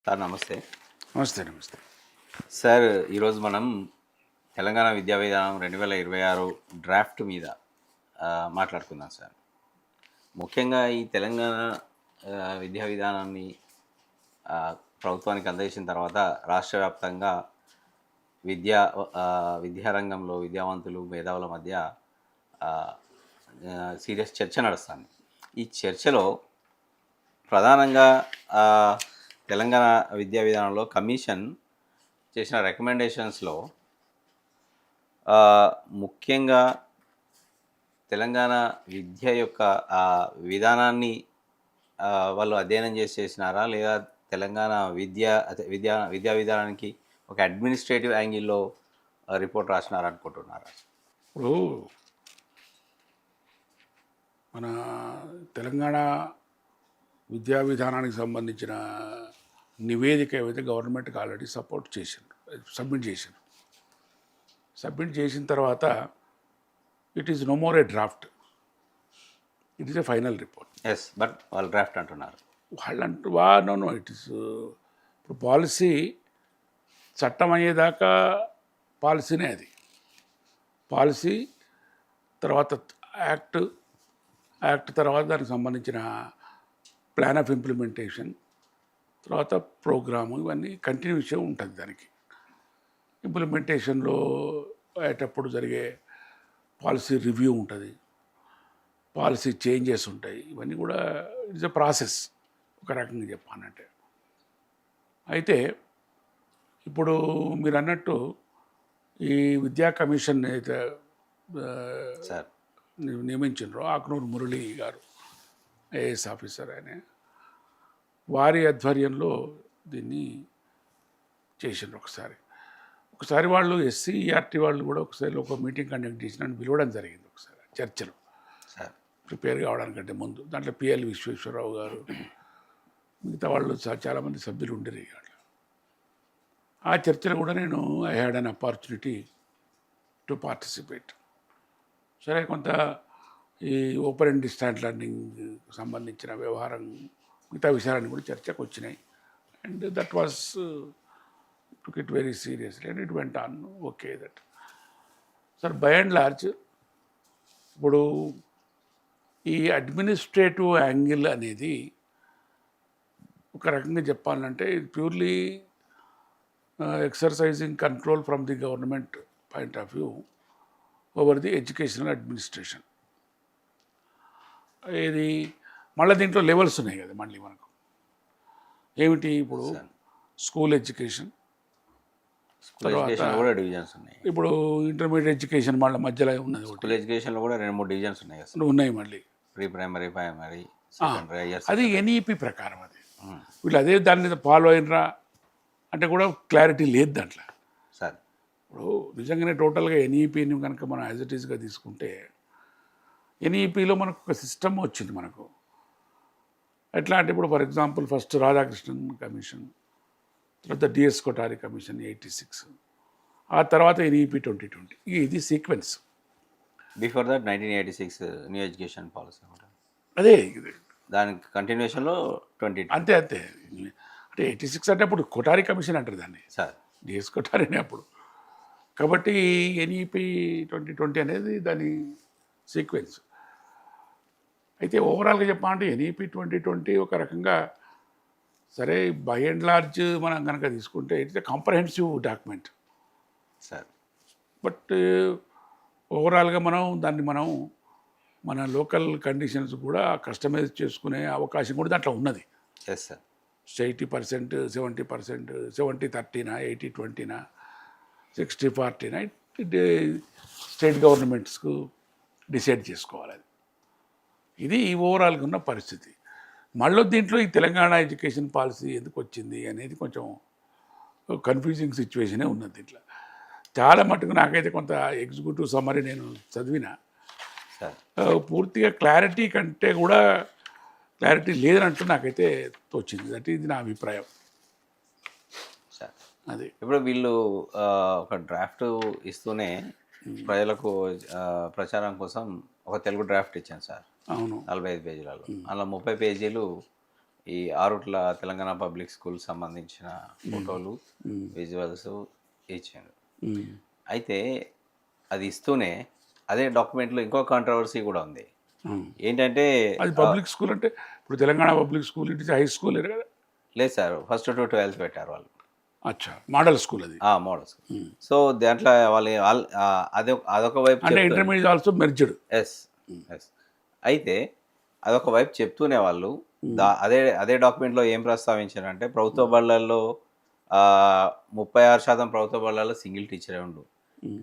Sir నమస్తే. నమస్తే. నమస్తే. సార్ ఈరోజు మనం తెలంగాణ విద్యా విధానం 2026 డ్రాఫ్ట్ మీద మాట్లాడుకుందాం సార్. ముఖ్యంగా ఈ తెలంగాణ విద్యా విధానాన్ని ప్రభుత్వానికి అందజేసిన తర్వాత రాష్ట్ర వ్యాప్తంగా విద్యారంగంలో విద్యావంతులు, మేధావుల మధ్య సీరియస్ చర్చ నడుస్తుంది. ఈ చర్చలో ప్రధానంగా తెలంగాణ విద్యా విధానంలో కమిషన్ చేసిన రికమెండేషన్స్లో ముఖ్యంగా తెలంగాణ విద్య యొక్క విధానాన్ని వాళ్ళు అధ్యయనం చేసినారా, లేదా తెలంగాణ విద్యా విధానానికి ఒక అడ్మినిస్ట్రేటివ్ యాంగిల్లో రిపోర్ట్ రాసినారా అనుకుంటున్నారా? ఇప్పుడు మన తెలంగాణ విద్యా విధానానికి సంబంధించిన నివేదిక ఏవైతే గవర్నమెంట్కి ఆల్రెడీ సబ్మిట్ చేసిన తర్వాత it is no more a draft, it is a final report. Yes, but వాళ్ళు డ్రాఫ్ట్ అంటున్నారు. నో ఇట్ ఈస్ ఇప్పుడు పాలసీ చట్టం అయ్యేదాకా పాలసీనే అది. పాలసీ తర్వాత యాక్ట్ తర్వాత దానికి సంబంధించిన ప్లాన్ ఆఫ్ ఇంప్లిమెంటేషన్, తర్వాత ప్రోగ్రాము, ఇవన్నీ కంటిన్యూస్గా ఉంటుంది. దానికి ఇంప్లిమెంటేషన్లో అయ్యేటప్పుడు జరిగే పాలసీ రివ్యూ ఉంటుంది, పాలసీ చేంజెస్ ఉంటాయి. ఇవన్నీ కూడా ఇట్స్ ఎ ప్రాసెస్ ఒక రకంగా చెప్పానంటే. అయితే ఇప్పుడు మీరు అన్నట్టు ఈ విద్యా కమిషన్ అయితే నియమించారో ఆకునూరు మురళి గారు, ఐఏఎస్ ఆఫీసర్, ఆయన వారి ఆధ్వర్యంలో దీన్ని చేసిండ్రు. ఒకసారి వాళ్ళు SCERT వాళ్ళు కూడా ఒకసారి ఒక మీటింగ్ కండక్ట్ చేసి నన్ను పిలవడం జరిగింది. ఒకసారి చర్చలు ప్రిపేర్ కావడానికంటే ముందు. దాంట్లో PL విశ్వేశ్వరరావు గారు, మిగతా వాళ్ళు చాలామంది సభ్యులు ఉండేది. ఆ చర్చలో కూడా నేను I had an opportunity to participate. సరే, కొంత ఈ ఓపెన్ అండ్ డిస్టెన్స్ లెర్నింగ్ సంబంధించిన వ్యవహారం, మిగతా విషయాలన్నీ కూడా చర్చకు వచ్చినాయి. And that was took it very seriously and it went on okay that. Sir, by and large ఇప్పుడు ఈ అడ్మినిస్ట్రేటివ్ యాంగిల్ అనేది ఒక రకంగా చెప్పాలంటే ఇది purely exercising control from the government point of view over the educational administration. ఇది మళ్ళీ దీంట్లో లెవెల్స్ ఉన్నాయి కదా. మళ్ళీ మనకు ఏమిటి, ఇప్పుడు స్కూల్ ఎడ్యుకేషన్, కూడా డివిజన్స్ ఉన్నాయి. ఇప్పుడు ఇంటర్మీడియట్ ఎడ్యుకేషన్ మళ్ళీ మధ్యలో ఉన్నది. స్కూల్ ఎడ్యుకేషన్లో కూడా 2-3 డివిజన్స్ ఉన్నాయి మళ్ళీ. ప్రీ ప్రైమరీ, ప్రైమరీ, అది NEP ప్రకారం. అది వీళ్ళు అదే దాని మీద ఫాలో అయినరా అంటే కూడా క్లారిటీ లేదు దాంట్లో. సార్, ఇప్పుడు నిజంగానే టోటల్గా NEPని కనుక మనం యాజ్ ఇట్ ఈస్గా తీసుకుంటే, NEPలో మనకు ఒక సిస్టమ్ వచ్చింది మనకు. ఎట్లా అంటే, ఇప్పుడు for example first Radhakrishnan commission, తర్వాత DS కొఠారి కమిషన్ 86, ఆ తర్వాత NEP 2020. ఇది sequence. Before that 1986 new education policy కూడా అదే దానికి కంటిన్యూషన్లో 20. అంతే అంటే 86 అంటే అప్పుడు కొఠారి కమిషన్ అంటారు దాన్ని. సార్, DS కొఠారినే అప్పుడు. కాబట్టి NEP 2020 అనేది దాని సీక్వెన్స్. అయితే ఓవరాల్గా చెప్పాలంటే NEP 2020 ఒక రకంగా సరే బై అండ్ లార్జ్ మనం కనుక తీసుకుంటే it's a comprehensive document sir. But ఓవరాల్గా మనం మన లోకల్ కండిషన్స్ కూడా కస్టమైజ్ చేసుకునే అవకాశం కూడా దాంట్లో ఉన్నది. Yes sir. 80%, 70%, 70-30, 80-20, 60-40 స్టేట్ గవర్నమెంట్స్కు డిసైడ్ చేసుకోవాలి. ఇది ఓవరాల్గా ఉన్న పరిస్థితి. మళ్ళీ దీంట్లో ఈ తెలంగాణ ఎడ్యుకేషన్ పాలసీ ఎందుకు వచ్చింది అనేది కొంచెం కన్ఫ్యూజింగ్ సిచ్యువేషనే ఉన్నది. దీంట్లో చాలా మటుకు నాకైతే కొంత ఎగ్జిక్యూటివ్ సమ్మరీ నేను చదివిన, పూర్తిగా క్లారిటీ కంటే కూడా క్లారిటీ లేదన్నట్టు నాకైతే తోచింది. అంటే ఇది నా అభిప్రాయం. అది ఇప్పుడు వీళ్ళు ఒక డ్రాఫ్ట్ ఇస్తూనే ప్రజలకు ప్రచారం కోసం ఒక తెలుగు డ్రాఫ్ట్ ఇచ్చాను సార్. అవును, 45 పేజీలలో. అలా 30 పేజీలు ఈ ఆరుట్ల తెలంగాణ పబ్లిక్ స్కూల్ సంబంధించిన ఫోటోలు, విజువల్స్ ఇచ్చాడు. అయితే అది ఇస్తూనే అదే డాక్యుమెంట్లో ఇంకో కాంట్రవర్సీ కూడా ఉంది. ఏంటంటే అది పబ్లిక్ స్కూల్ అంటే ఇప్పుడు Telangana public school it is high school కదా? లేదు సార్, ఫస్ట్ టు 12th పెట్టారు వాళ్ళు. అచ్చా, మోడల్ స్కూల్ అది. Model school. సో దాంట్లో వాళ్ళు అదొక వైపు అంటే intermediate also merged. Yes yes. అయితే అదొక వైపు చెప్తూనే వాళ్ళు అదే అదే డాక్యుమెంట్లో ఏం ప్రస్తావించారంటే ప్రభుత్వ బళ్ళల్లో 36% ప్రభుత్వ బళ్ళల్లో సింగిల్ టీచరే ఉండు,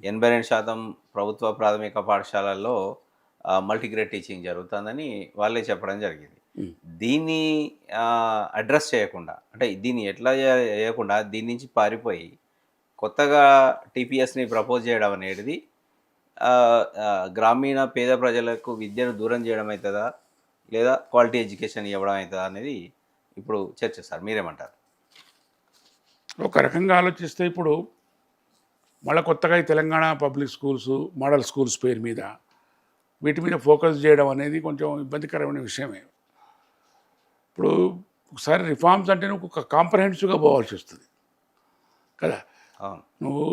82% ప్రభుత్వ ప్రాథమిక పాఠశాలల్లో మల్టీగ్రేడ్ టీచింగ్ జరుగుతుందని వాళ్ళే చెప్పడం జరిగింది. దీన్ని అడ్రస్ చేయకుండా, అంటే దీన్ని ఎట్లా చేయకుండా దీని నుంచి పారిపోయి కొత్తగా టీపీఎస్ని ప్రపోజ్ చేయడం అనేది గ్రామీణ పేద ప్రజలకు విద్యను దూరం చేయడం అవుతుందా లేదా క్వాలిటీ ఎడ్యుకేషన్ ఇవ్వడం అవుతుందా అనేది ఇప్పుడు చర్చ సార్. మీరేమంటారు? ఒక రకంగా ఆలోచిస్తే ఇప్పుడు మళ్ళీ కొత్తగా ఈ Telangana public schools, model schools పేరు మీద వీటి మీద ఫోకస్ చేయడం అనేది కొంచెం ఇబ్బందికరమైన విషయమే. ఇప్పుడు ఒకసారి రిఫార్మ్స్ అంటే నువ్వు ఒక కాంప్రహెన్సివ్గా పోవాల్సి వస్తుంది కదా. నువ్వు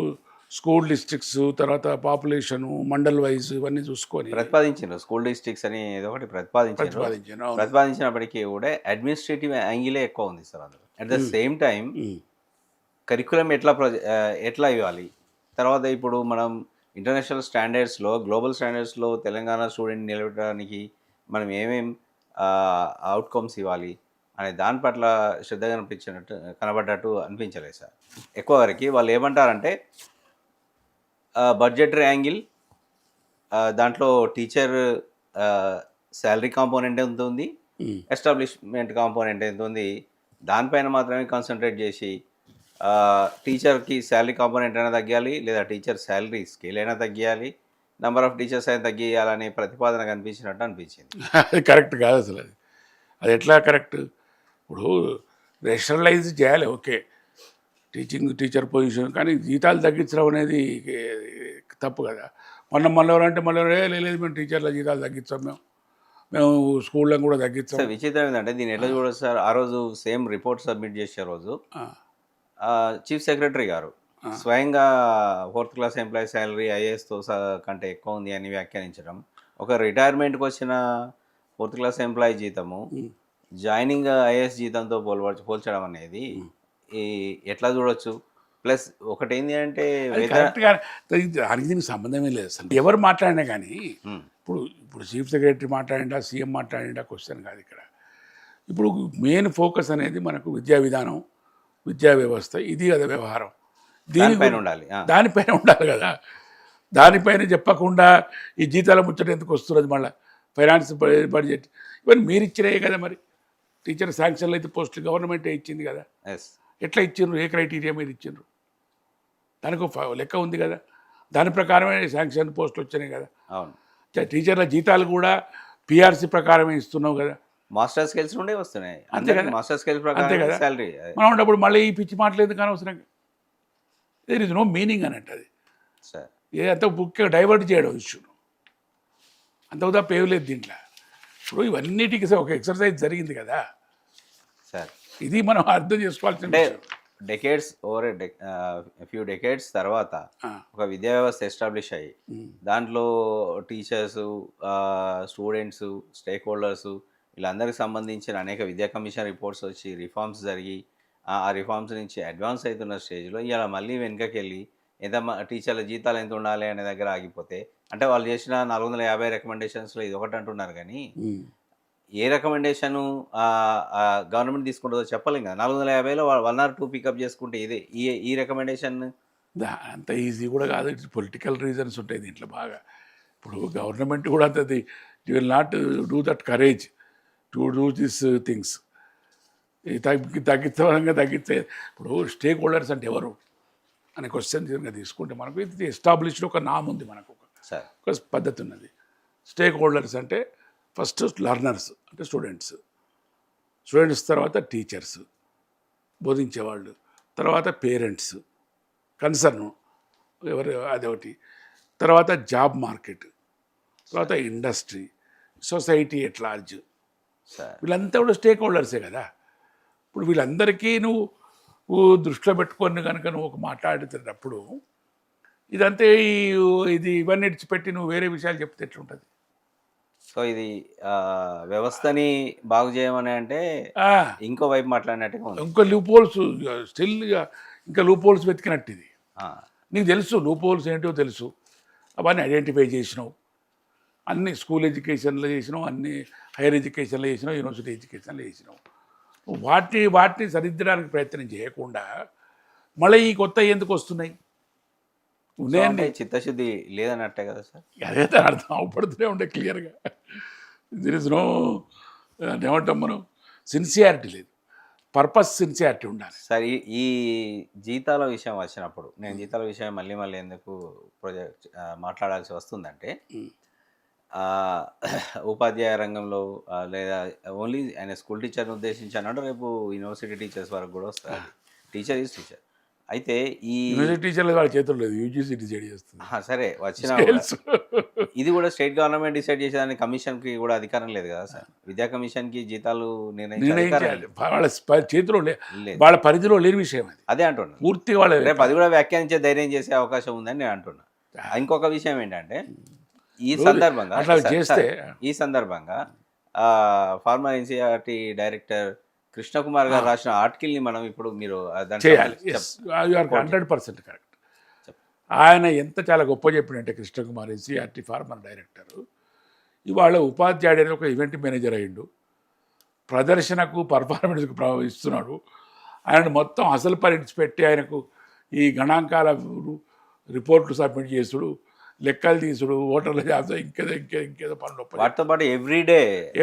స్కూల్ డిస్ట్రిక్ట్స్, తర్వాత పాపులేషను, మండల్ వైజ్ ఇవన్నీ చూసుకొని ప్రతిపాదించారు. స్కూల్ డిస్ట్రిక్ట్స్ అని ఏదో ఒకటి ప్రతిపాదించినప్పటికీ కూడా అడ్మినిస్ట్రేటివ్ యాంగిలే ఎక్కువ ఉంది సార్ అందులో. At the same time curriculum ఎట్లా ఇవ్వాలి, తర్వాత ఇప్పుడు మనం ఇంటర్నేషనల్ స్టాండర్డ్స్లో, గ్లోబల్ స్టాండర్డ్స్లో తెలంగాణ స్టూడెంట్ నిలబెట్టడానికి మనం ఏమేం అవుట్కమ్స్ ఇవ్వాలి అనే దాని పట్ల శ్రద్ధ కనబడ్డట్టు అనిపించలేదు సార్. ఎక్కువ వరకు వాళ్ళు ఏమంటారంటే బడ్జెటరీ యాంగిల్, దాంట్లో టీచర్ శాలరీ కాంపోనెంట్ ఎంత ఉంది, ఎస్టాబ్లిష్మెంట్ కాంపోనెంట్ ఎంత ఉంది, దానిపైన మాత్రమే కాన్సన్ట్రేట్ చేసి టీచర్కి శాలరీ కాంపోనెంట్ అయినా తగ్గాలి, లేదా టీచర్ శాలరీ స్కేల్ అయినా తగ్గియాలి, నెంబర్ ఆఫ్ టీచర్స్ అయినా తగ్గియాలనే ప్రతిపాదన కనిపించినట్టు అనిపించింది. అది కరెక్ట్ కాదు అసలు. అది ఎట్లా కరెక్ట్? ఇప్పుడు రేషనలైజ్ చేయాలి, ఓకే, టీచర్ పొజిషన్, కానీ జీతాలు తగ్గించడం అనేది తప్పు కదా. మళ్ళీ లేదు మేము టీచర్ల జీతాలు తగ్గించాం, మేము స్కూళ్ళని కూడా తగ్గించాం. సార్ విచిత్రం ఏంటంటే దీన్ని ఎట్లా చూడదు సార్, ఆ రోజు సేమ్ రిపోర్ట్ సబ్మిట్ చేసే రోజు చీఫ్ సెక్రటరీ గారు స్వయంగా 4th క్లాస్ ఎంప్లాయీ శాలరీ ఐఏఎస్తో కంటే ఎక్కువ ఉంది అని వ్యాఖ్యానించడం, ఒక రిటైర్మెంట్కి వచ్చిన 4th క్లాస్ ఎంప్లాయీ జీతము జాయినింగ్ ఐఏఎస్ జీతంతో పోల్చడం అనేది ఎట్లా చూడొచ్చు? ప్లస్ ఒకటి ఏంటి అంటే దానికి దీనికి సంబంధమే లేదు అసలు. ఎవరు మాట్లాడినా కానీ ఇప్పుడు చీఫ్ సెక్రటరీ మాట్లాడిండా, సీఎం మాట్లాడిండా క్వశ్చన్ కాదు ఇక్కడ. ఇప్పుడు మెయిన్ ఫోకస్ అనేది మనకు విద్యా విధానం, విద్యా వ్యవస్థ, ఇది కదా వ్యవహారం. దీనిపైన ఉండాలి, దానిపైన ఉండాలి కదా. దానిపైన చెప్పకుండా ఈ జీతాల ముచ్చట ఎందుకు వస్తున్నది? మళ్ళీ ఫైనాన్స్ బడ్జెట్ ఇవన్నీ మీరు ఇచ్చినాయే కదా. మరి టీచర్ శాంక్షన్లు అయితే పోస్టులు గవర్నమెంటే ఇచ్చింది కదా. ఎట్లా ఇచ్చిండ్రు, ఏ క్రైటీరియా మీద ఇచ్చిండ్రు? దానికి ఒక లెక్క ఉంది కదా. దాని ప్రకారమే శాంక్షన్ పోస్టులు వచ్చినాయి కదా. టీచర్ల జీతాలు కూడా పిఆర్సీ ప్రకారమే ఇస్తున్నావు కదా. మాస్టర్ స్కేల్స్ నుండే వస్తున్నాయి అంతే కదా. మాస్టర్ స్కేల్ అంతే ప్రకారం కదా. సాలరీ మనం ఉన్నప్పుడు మళ్ళీ ఈ పిచ్చి మాటలేదు కానీ అవసరంగా దేర్ ఇస్ నో మీనింగ్ అన్నట్టు. అది సార్ అంత ముఖ్యంగా డైవర్ట్ చేయడం ఇష్యూను అంత ఉదా పేవలేదు దీంట్లో. ఇప్పుడు ఇవన్నిటికీ ఒక ఎక్సర్సైజ్ జరిగింది కదా సార్. ఇది మనం అర్థం చేసుకోవాల్సిన అంటే డెకేడ్స్ ఓవర్ ఫ్యూ డెకేడ్స్ తర్వాత ఒక విద్యా వ్యవస్థ ఎస్టాబ్లిష్ అయ్యి దాంట్లో టీచర్స్, స్టూడెంట్స్, స్టేక్ హోల్డర్స్ వీళ్ళందరికీ సంబంధించిన అనేక విద్యా కమిషన్ రిపోర్ట్స్ వచ్చి రిఫార్మ్స్ జరిగి ఆ రిఫార్మ్స్ నుంచి అడ్వాన్స్ అవుతున్న స్టేజ్లో ఇలా మళ్ళీ వెనుకకి వెళ్ళి ఎంత టీచర్ల జీతాలు ఎంత ఉండాలి అనే దగ్గర ఆగిపోతే, అంటే వాళ్ళు చేసిన 450 రికమెండేషన్స్లో ఇది ఒకటి అంటున్నారు కానీ ఏ రికమెండేషను గవర్నమెంట్ తీసుకుంటుందో చెప్పలేం కదా. 450లో 1 or 2 పికప్ చేసుకుంటే ఇదే ఈ రికమెండేషన్ అంత ఈజీ కూడా కాదు. ఇట్స్ పొలిటికల్ రీజన్స్ ఉంటాయి దీంట్లో బాగా. ఇప్పుడు గవర్నమెంట్ కూడా అంతది you will not do that courage to do this things. తగ్గించే ఇప్పుడు స్టేక్ హోల్డర్స్ అంటే ఎవరు అనే క్వశ్చన్ తీసుకుంటే మనకు ఇది ఎస్టాబ్లిష్డ్ ఒక నామ్ ఉంది, మనకు ఒక పద్ధతి ఉన్నది. స్టేక్ హోల్డర్స్ అంటే ఫస్ట్ లర్నర్స్ అంటే స్టూడెంట్స్ తర్వాత టీచర్స్ బోధించేవాళ్ళు, తర్వాత పేరెంట్స్ కన్సర్న్ ఎవరు అదొకటి, తర్వాత జాబ్ మార్కెట్, తర్వాత industry, society at large, sir వీళ్ళంతా కూడా స్టేక్ హోల్డర్సే కదా. ఇప్పుడు వీళ్ళందరికీ నువ్వు దృష్టిలో పెట్టుకొని కనుక నువ్వు ఒక మాట్లాడుతున్నప్పుడు ఇదంతే ఇది ఇవన్నీ ఇడిచిపెట్టి నువ్వు వేరే విషయాలు చెప్తే ఎట్లుంటుంది? సో ఇది వ్యవస్థని బాగు చేయమని అంటే ఆ, ఇంకో వైపు మాట్లాడినట్టుగా ఉంది. ఇంకా లూప్ హోల్స్ స్టిల్ ఇంకా లూప్ హోల్స్ వెతికినట్టు ఇది. ఆ, నీకు తెలుసు లూప్ హోల్స్ ఏంటో తెలుసు, అవన్నీ ఐడెంటిఫై చేసినావు, అన్ని స్కూల్ ఎడ్యుకేషన్లో చేసినావు, అన్ని హైయర్ ఎడ్యుకేషన్లో చేసినావు, యూనివర్సిటీ ఎడ్యుకేషన్లో చేసినావు. వాటిని సరిదిద్దడానికి ప్రయత్నం చేయకుండా మళ్ళీ ఈ కొత్త ఎందుకు వస్తున్నాయి? సో ఉన్నాయండి, అంటే చిత్తశుద్ధి లేదన్నట్టే కదా సార్. అదైతే అర్థం అవపడుతూనే ఉండే క్లియర్గా. దిర్ ఇస్ నో ఏమంటాం మనం, సిన్సియారిటీ లేదు, పర్పస్ సిన్సియారిటీ ఉండాలి. సార్ ఈ జీతాల విషయం వచ్చినప్పుడు నేను జీతాల విషయం మళ్ళీ మళ్ళీ ఎందుకు మాట్లాడాల్సి వస్తుందంటే ఆ, ఉపాధ్యాయ రంగంలో లేదా ఓన్లీ ఆయన స్కూల్ టీచర్ని ఉద్దేశించి అన్నాడు, రేపు యూనివర్సిటీ టీచర్స్ వరకు కూడా వస్తారు. Teacher is teacher. అయితే ఈ యూనివర్సిటీ టీచర్లు వాళ్ళ చేతుల్లో లేదు, యూజీసీ డిసైడ్ చేస్తుంది. సరే వచ్చిన Scales. ఇది కూడా స్టేట్ గవర్నమెంట్ డిసైడ్ చేసేదానికి కమిషన్కి కూడా అధికారం లేదు కదా సార్. విద్యా కమిషన్కి జీతాలు నిర్ణయించే అధికారం నిర్ణయించాలి, వాళ్ళ చేతిలో లేదు. వాళ్ళ పరిధిలో లేని విషయం అది, అదే అంటున్నా. పూర్తిగా వాళ్ళ రేపు అది కూడా వ్యాఖ్యానించే ధైర్యం చేసే అవకాశం ఉందని నేను అంటున్నా. ఇంకొక విషయం ఏంటంటే ఈ సందర్భంగా అట్లా సార్, చేస్తే ఈ సందర్భంగా ఫార్మర్ ఎన్సీఆర్టీ డైరెక్టర్ కృష్ణకుమార్ గారు రాసిన ఆర్టికల్ని మనం ఇప్పుడు మీరు దాంట్లో చేయాలి. 100% కరెక్ట్. ఆయన ఎంత చాలా గొప్ప చెప్పినంటే కృష్ణకుమార్ ఎన్సీఆర్టీ ఫార్మర్ డైరెక్టర్ ఇవాళ ఉపాధ్యాయుడు అని ఒక ఈవెంట్ మేనేజర్ అయ్యిండు, ప్రదర్శనకు పర్ఫార్మెన్స్కు ఇస్తున్నాడు. ఆయన మొత్తం అసలు పరిణించి పెట్టి ఆయనకు ఈ గణాంకాల రిపోర్ట్లు సబ్మిట్ చేసుడు, లెక్కలు తీసుడు, ఓటర్ల జాబితా ఇంకేదో పనులు. వాటితో పాటు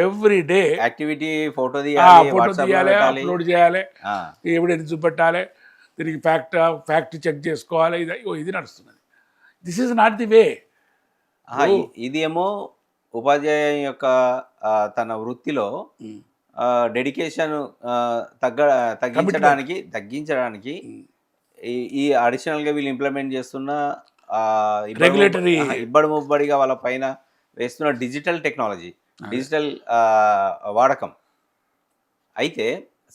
every day activity photo photo తీయాలి, అప్లోడ్ చేయాలి, ఎవిడెన్స్ చూపెట్టాలి, దీనికి ఫ్యాక్ట్ చెక్ చేసుకోవాలి. ఇది నడుస్తున్నది. This is not the way. ఇది ఏమో ఉపాధ్యాయ యొక్క తన వృత్తిలో డెడికేషన్ తగ్గించడానికి ఈ అడిషనల్గా వీళ్ళు ఇంప్లిమెంట్ చేస్తున్న రెగ్యులేటరీ ఇబ్బడి ముబ్బడిగా వాళ్ళ పైన వేస్తున్న డిజిటల్ టెక్నాలజీ, డిజిటల్ వాడకం. అయితే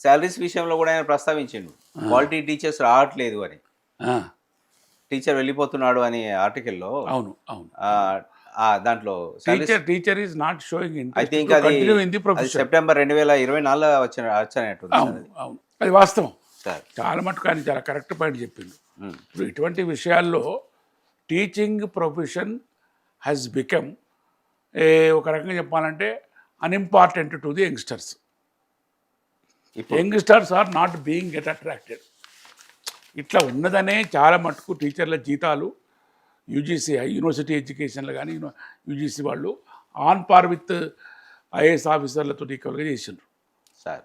శాలరీస్ విషయంలో కూడా ఆయన ప్రస్తావించిండు, క్వాలిటీ టీచర్స్ రావట్లేదు అని, టీచర్ వెళ్ళిపోతున్నాడు అనే ఆర్టికల్లో. అవును అవును, దాంట్లో teacher is not showing. I think అది సెప్టెంబర్ 2024 వచ్చినట్టు. అవును, అది వాస్తవం సార్. చాలా మటుకు ఆయన చాలా కరెక్ట్ పాయింట్ చెప్పిండు. ఇప్పుడు ఇటువంటి విషయాల్లో టీచింగ్ ప్రొఫెషన్ హ్యాస్ బికమ్ ఒక రకంగా చెప్పాలంటే unimportant to the youngsters. Youngsters are not being get attracted. ఇట్లా ఉన్నదనే చాలా మటుకు టీచర్ల జీతాలు యూజీసీ యూనివర్సిటీ ఎడ్యుకేషన్లో కానీ యూజీసీ వాళ్ళు ఆన్ పార్ విత్ ఐఏఎస్ ఆఫీసర్లతో ఈక్వల్గా చేసిండ్రు సార్.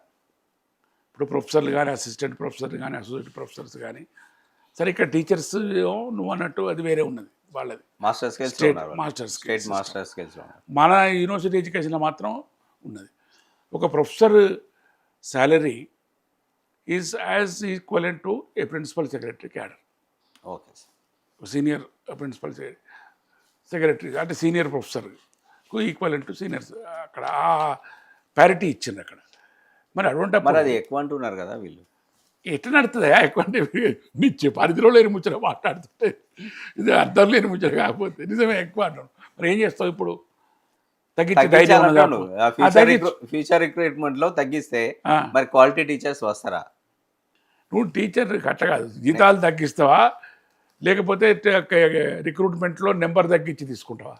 ఇప్పుడు ప్రొఫెసర్లు కానీ, అసిస్టెంట్ ప్రొఫెసర్లు కానీ, అసోసియేట్ ప్రొఫెసర్స్ కానీ. సరే, ఇక్కడ టీచర్స్ నువ్వు అన్నట్టు అది వేరే ఉన్నది వాళ్ళది, స్టేట్ మాస్టర్స్. మన యూనివర్సిటీ ఎడ్యుకేషన్లో మాత్రం ఉన్నది. ఒక professor salary is as equivalent to a principal secretary cadre. Okay sir. Senior principal secretary అంటే సీనియర్ ప్రొఫెసర్కు ఈక్వలెంట్ టు సీనియర్స్. అక్కడ ఆ ప్యారిటీ ఇచ్చింది అక్కడ. మరి అటువంటి అది ఎక్కువ అంటున్నారు కదా వీళ్ళు. ఎట్లా నడుతుందా ఎక్కువ అంటే నిచ్చే పరిధిలో లేని ముచ్చట మాట్లాడుతుంటే ఇది అర్థం లేని ముచ్చట కాకపోతే నిజమే ఎక్కువ అంటాను. మరి ఏం చేస్తావు ఇప్పుడు? ఫ్యూచర్ రిక్రూట్మెంట్ లో తగ్గిస్తే మరి క్వాలిటీ టీచర్స్ వస్తారా? నువ్వు టీచర్ అట్లా కాదు, జీతాలు తగ్గిస్తావా లేకపోతే రిక్రూట్మెంట్లో నెంబర్ తగ్గించి తీసుకుంటావా?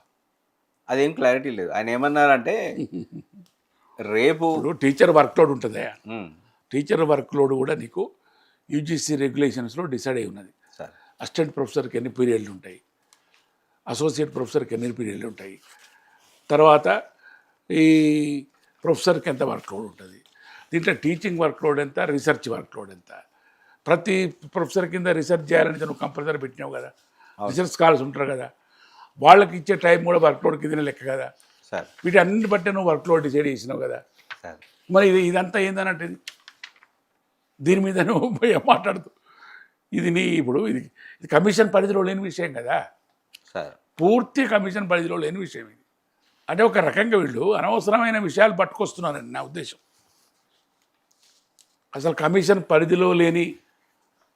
అదేం క్లారిటీ లేదు. ఆయన ఏమన్నారంటే రేపు టీచర్ వర్క్లోడ్ ఉంటుందా? టీచర్ వర్క్లోడ్ కూడా నీకు యూజీసీ రెగ్యులేషన్స్లో డిసైడ్ అయి ఉన్నది. అసిస్టెంట్ ప్రొఫెసర్కి ఎన్ని పీరియడ్లు ఉంటాయి, అసోసియేట్ ప్రొఫెసర్కి ఎన్ని పీరియడ్లు ఉంటాయి, తర్వాత ఈ ప్రొఫెసర్కి ఎంత వర్క్లోడ్ ఉంటుంది, దీంట్లో టీచింగ్ వర్క్లోడ్ ఎంత, రీసెర్చ్ వర్క్లోడ్ ఎంత. ప్రతి ప్రొఫెసర్ కింద రీసెర్చ్ చేయాలని నువ్వు కంపల్సరీ పెట్టినావు కదా, రీసెర్చ్ స్కాలర్స్ ఉంటారు కదా, వాళ్ళకి ఇచ్చే టైం కూడా వర్క్లోడ్ కింద లెక్క కదా. వీటి అన్నింటి బట్టి నువ్వు వర్క్లోడ్ డిసైడ్ చేసినావు కదా. మరి ఇదంతా ఏందన్నట్టు దీని మీద నువ్వు మాట్లాడుతూ ఇది ఇప్పుడు ఇది కమిషన్ పరిధిలో లేని విషయం కదా, పూర్తి కమిషన్ పరిధిలో లేని విషయం ఇది. అంటే ఒక రకంగా వీళ్ళు అనవసరమైన విషయాలు పట్టుకొస్తున్నారని నా ఉద్దేశం. అసలు కమిషన్ పరిధిలో లేని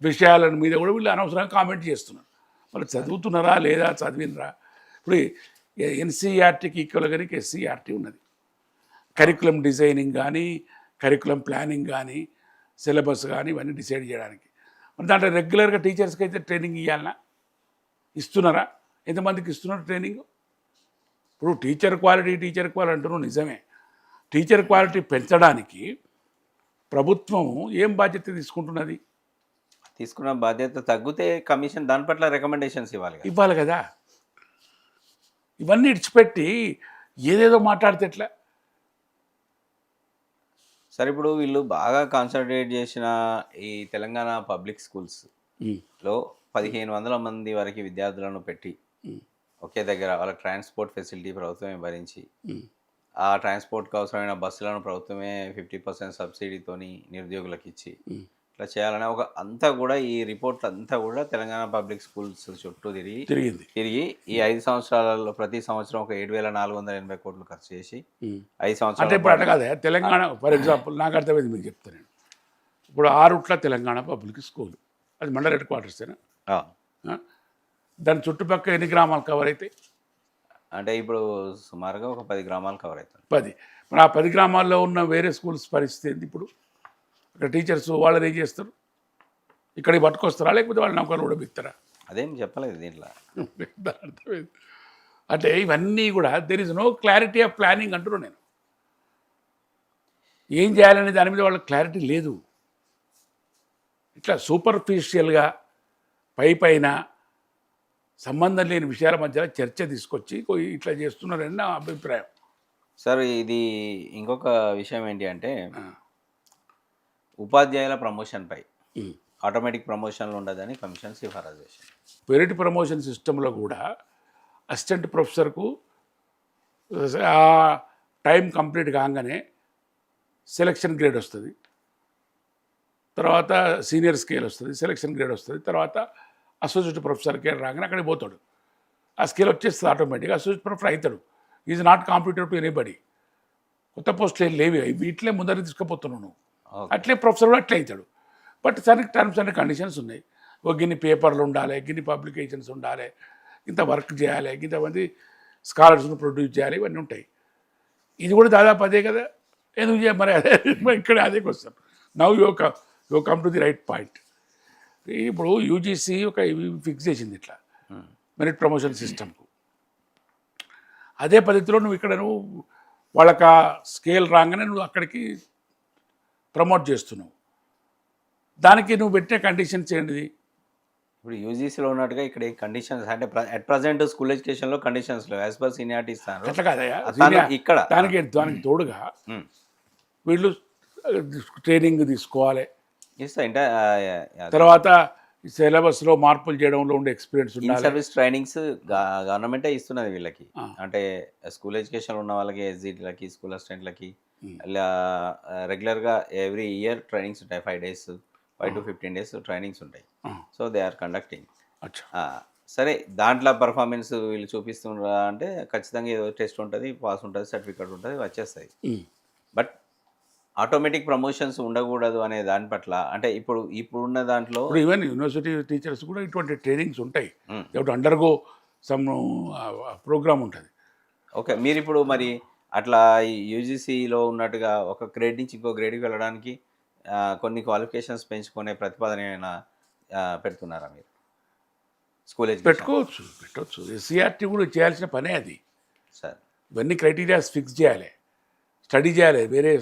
విషయాల మీద కూడా వీళ్ళు అనవసరంగా కామెంట్ చేస్తున్నారు. వాళ్ళు చదువుతున్నారా లేదా, చదివినరా? ఇప్పుడు ఎన్సీఆర్టీకి ఈక్వల్గానే ఎస్సీఆర్టీ ఉన్నది. కరికులం డిజైనింగ్ కానీ, కరికులం ప్లానింగ్ కానీ, సిలబస్ కానీ ఇవన్నీ డిసైడ్ చేయడానికి. మరి దాంట్లో రెగ్యులర్గా టీచర్స్కి అయితే ట్రైనింగ్ ఇవ్వాలన్నా, ఇస్తున్నారా? ఎంతమందికి ఇస్తున్నారు ట్రైనింగ్? ఇప్పుడు టీచర్ క్వాలిటీ అంటున్నావు, నిజమే. టీచర్ క్వాలిటీ పెంచడానికి ప్రభుత్వం ఏం బాధ్యత తీసుకుంటున్నది? తీసుకున్న బాధ్యత తగ్గితే కమిషన్ దాని పట్ల రికమెండేషన్స్ ఇవ్వాలి కదా. ఇవన్నీ ఇడిచిపెట్టి ఏదేదో మాట్లాడితే ఎట్లా? సరే, ఇప్పుడు వీళ్ళు బాగా కాన్సన్ట్రేట్ చేసిన ఈ తెలంగాణ పబ్లిక్ స్కూల్స్లో 1500 మంది వరకు విద్యార్థులను పెట్టి ఒకే దగ్గర వాళ్ళకి ట్రాన్స్పోర్ట్ ఫెసిలిటీ ప్రభుత్వమే భరించి, ఆ ట్రాన్స్పోర్ట్కి అవసరమైన బస్సులను ప్రభుత్వమే 50% సబ్సిడీతోని నిరుద్యోగులకు ఇచ్చి ఇట్లా చేయాలనే ఒక అంతా కూడా ఈ రిపోర్ట్ అంతా కూడా తెలంగాణ పబ్లిక్ స్కూల్స్ చుట్టూ తిరిగి ఈ 5 సంవత్సరాలలో ప్రతి సంవత్సరం ఒక 7,480 కోట్లు ఖర్చు చేసి 5 సంవత్సరాలు. అంటే ఇప్పుడు అట్లా కాదా తెలంగాణ, ఫర్ ఎగ్జాంపుల్ నాకు అర్థమైంది మీకు చెప్తాను. ఇప్పుడు ఆరుట్ల తెలంగాణ పబ్లిక్ స్కూల్, అది మండల హెడ్ క్వార్టర్సేనా? దాని చుట్టుపక్కల ఎన్ని గ్రామాలు కవర్ అవుతాయి? అంటే ఇప్పుడు సుమారుగా ఒక 10 గ్రామాలు కవర్ అవుతాయి. 10. మరి ఆ 10 గ్రామాల్లో ఉన్న వేరే స్కూల్స్ పరిస్థితి ఏంటి? ఇప్పుడు అక్కడ టీచర్స్ వాళ్ళు ఏం చేస్తారు? ఇక్కడికి పట్టుకొస్తారా, లేకపోతే వాళ్ళ నౌకర్లు కూడా బిక్తారా? అదేం చెప్పలేదు దీంట్లో. అర్థమైంది. అంటే ఇవన్నీ కూడా there is no clarity of planning అంటున్నాను నేను. ఏం చేయాలనే దాని మీద వాళ్ళకి క్లారిటీ లేదు. ఇట్లా సూపర్ఫిషియల్గా పైన సంబంధం లేని విషయాల మధ్యలో చర్చ తీసుకొచ్చి ఇట్లా చేస్తున్నారని నా అభిప్రాయం. సార్, ఇది ఇంకొక విషయం ఏంటి అంటే, ఉపాధ్యాయుల ప్రమోషన్పై ఆటోమేటిక్ ప్రమోషన్లు ఉండదని కమిషన్ సిఫారసు చేసింది. మెరిట్ ప్రమోషన్ సిస్టంలో కూడా అసిస్టెంట్ ప్రొఫెసర్కు ఆ టైం కంప్లీట్ కాగానే సెలక్షన్ గ్రేడ్ వస్తుంది, తర్వాత సీనియర్ స్కేల్ వస్తుంది, సెలక్షన్ గ్రేడ్ వస్తుంది, తర్వాత అసోసియేట్ ప్రొఫెసర్ గ్రేడ్ రాగానే అక్కడికి పోతాడు. ఆ స్కేల్ వచ్చేస్తుంది ఆటోమేటిక్గా, అసోసియేట్ ప్రొఫెసర్ అవుతాడు. Is not competitive to anybody. కొత్త పోస్టులు ఏం లేవి, వీటిలే ముందర తీసుకుపోతున్నావు నువ్వు. అట్లే ప్రొఫెసర్ కూడా అట్లే అవుతాడు. బట్ దానికి టర్మ్స్ అండ్ కండిషన్స్ ఉన్నాయి. ఒక గిన్ని పేపర్లు ఉండాలి, గిన్ని పబ్లికేషన్స్ ఉండాలి, ఇంత వర్క్ చేయాలి, ఇంతమంది స్కాలర్స్ను ప్రొడ్యూస్ చేయాలి, ఇవన్నీ ఉంటాయి. ఇది కూడా దాదాపు అదే కదా. ఎందుకు చేయాలి మరి? అదే ఇక్కడ అదే వస్తాం. Now you come to the right point. ఇప్పుడు యూజీసీ ఒక ఫిక్స్ చేసింది ఇట్లా మెరిట్ ప్రమోషన్ సిస్టమ్కు. అదే పద్ధతిలో నువ్వు ఇక్కడ వాళ్ళకి ఆ స్కేల్ రాగానే నువ్వు అక్కడికి ప్రమోట్ చేస్తున్నావు. దానికి నువ్వు పెట్టే కండిషన్స్ ఏంటిది? ఇప్పుడు యూజీసీలో ఉన్నట్టుగా ఇక్కడ కండిషన్స్ అంటే అట్ ప్రజెంట్ స్కూల్ ఎడ్యుకేషన్లో కండిషన్స్లో యాజ్ పర్ సీనియారిటీ ఇస్తాను. అట్లా కాదయా ఇక్కడ దానికి తోడుగా వీళ్ళు ట్రైనింగ్ తీసుకోవాలి, తర్వాత సిలబస్లో మార్పులు చేయడంలో ఉండే ఎక్స్పీరియన్స్ ఉండాలి. సర్వీస్ ట్రైనింగ్స్ గవర్నమెంటే ఇస్తున్నది వీళ్ళకి. అంటే స్కూల్ ఎడ్యుకేషన్ ఉన్న వాళ్ళకి, ఎస్జిటీలకి, స్కూల్ అసిస్టెంట్లకి ఇలా రెగ్యులర్గా ఎవ్రీ ఇయర్ ట్రైనింగ్స్ ఉంటాయి. 5 days 5 to 15 days ట్రైనింగ్స్ ఉంటాయి. So they are conducting. సరే, దాంట్లో పర్ఫార్మెన్స్ వీళ్ళు చూపిస్తున్నారా అంటే ఖచ్చితంగా ఏదో టెస్ట్ ఉంటుంది, పాస్ ఉంటుంది, సర్టిఫికేట్ ఉంటుంది, వచ్చేస్తాయి. బట్ ఆటోమేటిక్ ప్రమోషన్స్ ఉండకూడదు అనే దాని పట్ల అంటే ఇప్పుడున్న దాంట్లో ఈవెన్ యూనివర్సిటీ టీచర్స్ కూడా ఇటువంటి ట్రైనింగ్స్ ఉంటాయి. అండర్గో సమ్ ప్రోగ్రామ్ ఉంటుంది. ఓకే, మీరు ఇప్పుడు మరి అట్లా యూజీసీలో ఉన్నట్టుగా ఒక గ్రేడ్ నుంచి ఇంకో గ్రేడ్కి వెళ్ళడానికి కొన్ని క్వాలిఫికేషన్స్ పెంచుకునే ప్రతిపాదన ఏమైనా పెడుతున్నారా మీరు? స్కూల్ పెట్టవచ్చు. ఎస్సీఆర్టీ కూడా చేయాల్సిన పనే అది. సార్, ఇవన్నీ క్రైటీరియాస్ ఫిక్స్ చేయాలి, స్టడీ చేయాలి. వేరే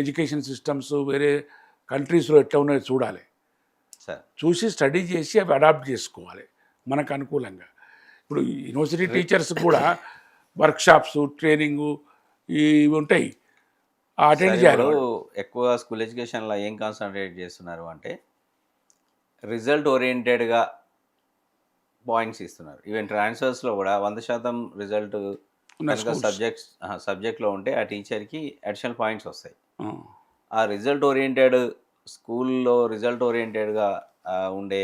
ఎడ్యుకేషన్ సిస్టమ్స్ వేరే కంట్రీస్లో ఎట్లా ఉన్నాయో చూడాలి. చూసి స్టడీ చేసి అవి అడాప్ట్ చేసుకోవాలి మనకు అనుకూలంగా. ఇప్పుడు యూనివర్సిటీ టీచర్స్ కూడా వర్క్షాప్స్, ట్రైనింగు ఇవి ఉంటాయి, అటెండ్ చేయాలి. ఎక్కువ స్కూల్ ఎడ్యుకేషన్లో ఏం కాన్సన్ట్రేట్ చేస్తున్నారు అంటే రిజల్ట్ ఓరియంటెడ్గా పాయింట్స్ ఇస్తున్నారు. ఈవెన్ ట్రాన్స్ఫర్స్లో కూడా 100% రిజల్ట్ సబ్జెక్ట్లో ఉంటే ఆ టీచర్కి అడిషనల్ పాయింట్స్ వస్తాయి. ఆ రిజల్ట్ ఓరియంటెడ్ స్కూల్లో రిజల్ట్ ఓరియంటెడ్గా ఉండే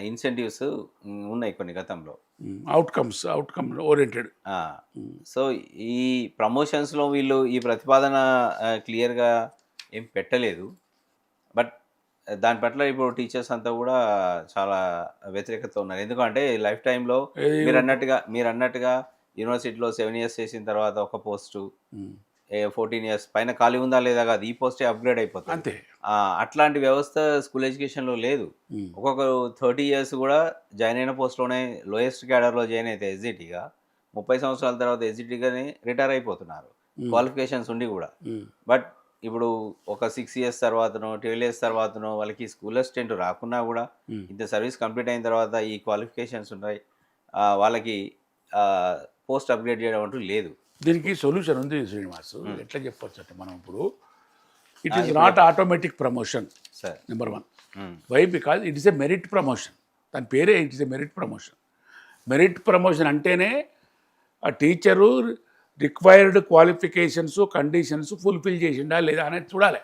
ఇన్సెంటివ్స్ ఉన్నాయి కొన్ని గతంలో. Outcome oriented. సో ఈ ప్రమోషన్స్లో వీళ్ళు ఈ ప్రతిపాదన క్లియర్గా ఏం పెట్టలేదు. బట్ దాని పట్ల ఇప్పుడు టీచర్స్ అంతా కూడా చాలా వ్యతిరేకత ఉన్నారు. ఎందుకంటే లైఫ్ టైంలో మీరన్నట్టుగా యూనివర్సిటీలో 7 years చేసిన తర్వాత ఒక పోస్టు, 14 years పైన ఖాళీ ఉందా లేదా కాదు, ఈ పోస్టే అప్గ్రేడ్ అయిపోతుంది. అంతే. అట్లాంటి వ్యవస్థ స్కూల్ ఎడ్యుకేషన్లో లేదు. ఒక్కొక్కరు 30 years కూడా జాయిన్ అయిన పోస్ట్లోనే లోయెస్ట్ క్యాడర్లో జాయిన్ అయితే ఎస్జిటిగా 30 సంవత్సరాల తర్వాత ఎస్జిటిగానే రిటైర్ అయిపోతున్నారు, క్వాలిఫికేషన్స్ ఉండి కూడా. బట్ ఇప్పుడు ఒక 6 years తర్వాతనో 12 years తర్వాతనో వాళ్ళకి స్కూల్ అసిస్టెంట్ రాకున్నా కూడా ఇంత సర్వీస్ కంప్లీట్ అయిన తర్వాత ఈ క్వాలిఫికేషన్స్ ఉన్నాయి, వాళ్ళకి పోస్ట్ అప్గ్రేడ్ చేయడం అంటూ లేదు. దీనికి సొల్యూషన్ ఉంది శ్రీనివాస్. ఎట్లా చెప్పొచ్చు అంటే, మనం ఇప్పుడు it is not automatic promotion sir. Number 1. Why? Because it is a merit promotion. దాని పేరే it is a merit promotion. Merit promotion అంటేనే ఆ teacher required qualifications conditions fulfil చేసిండా లేదా అనేది చూడాలి.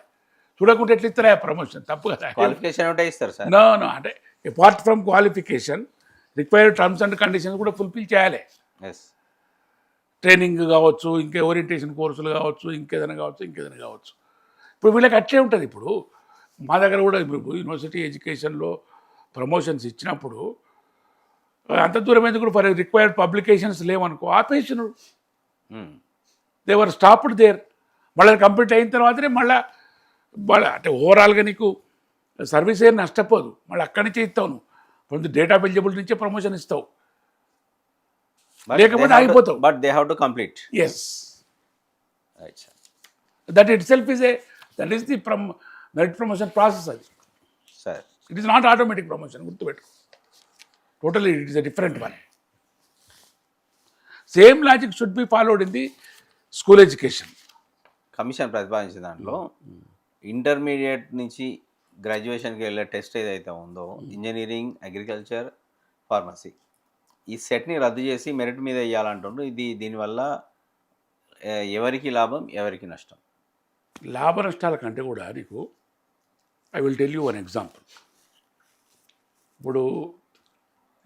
చూడకుంటే ఎట్లా ఇస్తారా ప్రమోషన్? తప్పు కదా. క్వాలిఫికేషన్ ఒకటే ఇస్తారు సార్. నో అంటే apart from qualification required terms and conditions కూడా ఫుల్ఫిల్ చేయాలి. ఎస్. ట్రైనింగ్ కావచ్చు, ఇంకా ఓరియంటేషన్ కోర్సులు కావచ్చు, ఇంకేదైనా కావచ్చు. ఇప్పుడు వీళ్ళకి అట్లే ఉంటుంది. ఇప్పుడు మా దగ్గర కూడా ఇప్పుడు యూనివర్సిటీ ఎడ్యుకేషన్లో ప్రమోషన్స్ ఇచ్చినప్పుడు అంత దూరం ఎందుకు ఫర్ రిక్వైర్డ్ పబ్లికేషన్స్ లేవనుకో ఆపేసినారు. They were stopped there. మళ్ళీ కంప్లీట్ అయిన తర్వాతనే మళ్ళీ అంటే ఓవరాల్గా నీకు సర్వీస్ ఏం నష్టపోదు. మళ్ళీ అక్కడి నుంచే ఇస్తావు నువ్వు. కొంత డేట్ ఆఫ్ ఎలిజిబుల్ నుంచే ప్రమోషన్ ఇస్తావు, లేకపోతే ఆగిపోతావు. But they have to complete. Yes, that itself is that is the merit promotion process. అది sir, it is not automatic promotion, గుర్తుపెట్టుకో. Totally it is a different one. Same logic should be followed in the school education. Commission ప్రతిపాదించిన దాంట్లో intermediate నుంచి గ్రాడ్యుయేషన్కి వెళ్ళే test ఏదైతే ఉందో, engineering, agriculture, pharmacy, ఈ సెట్ని రద్దు చేసి మెరిట్ మీద వేయాలంటుండ్రు. దీనివల్ల ఎవరికి లాభం, ఎవరికి నష్టం? లాభ నష్టాల కంటే కూడా నీకు I will tell you one example. ఇప్పుడు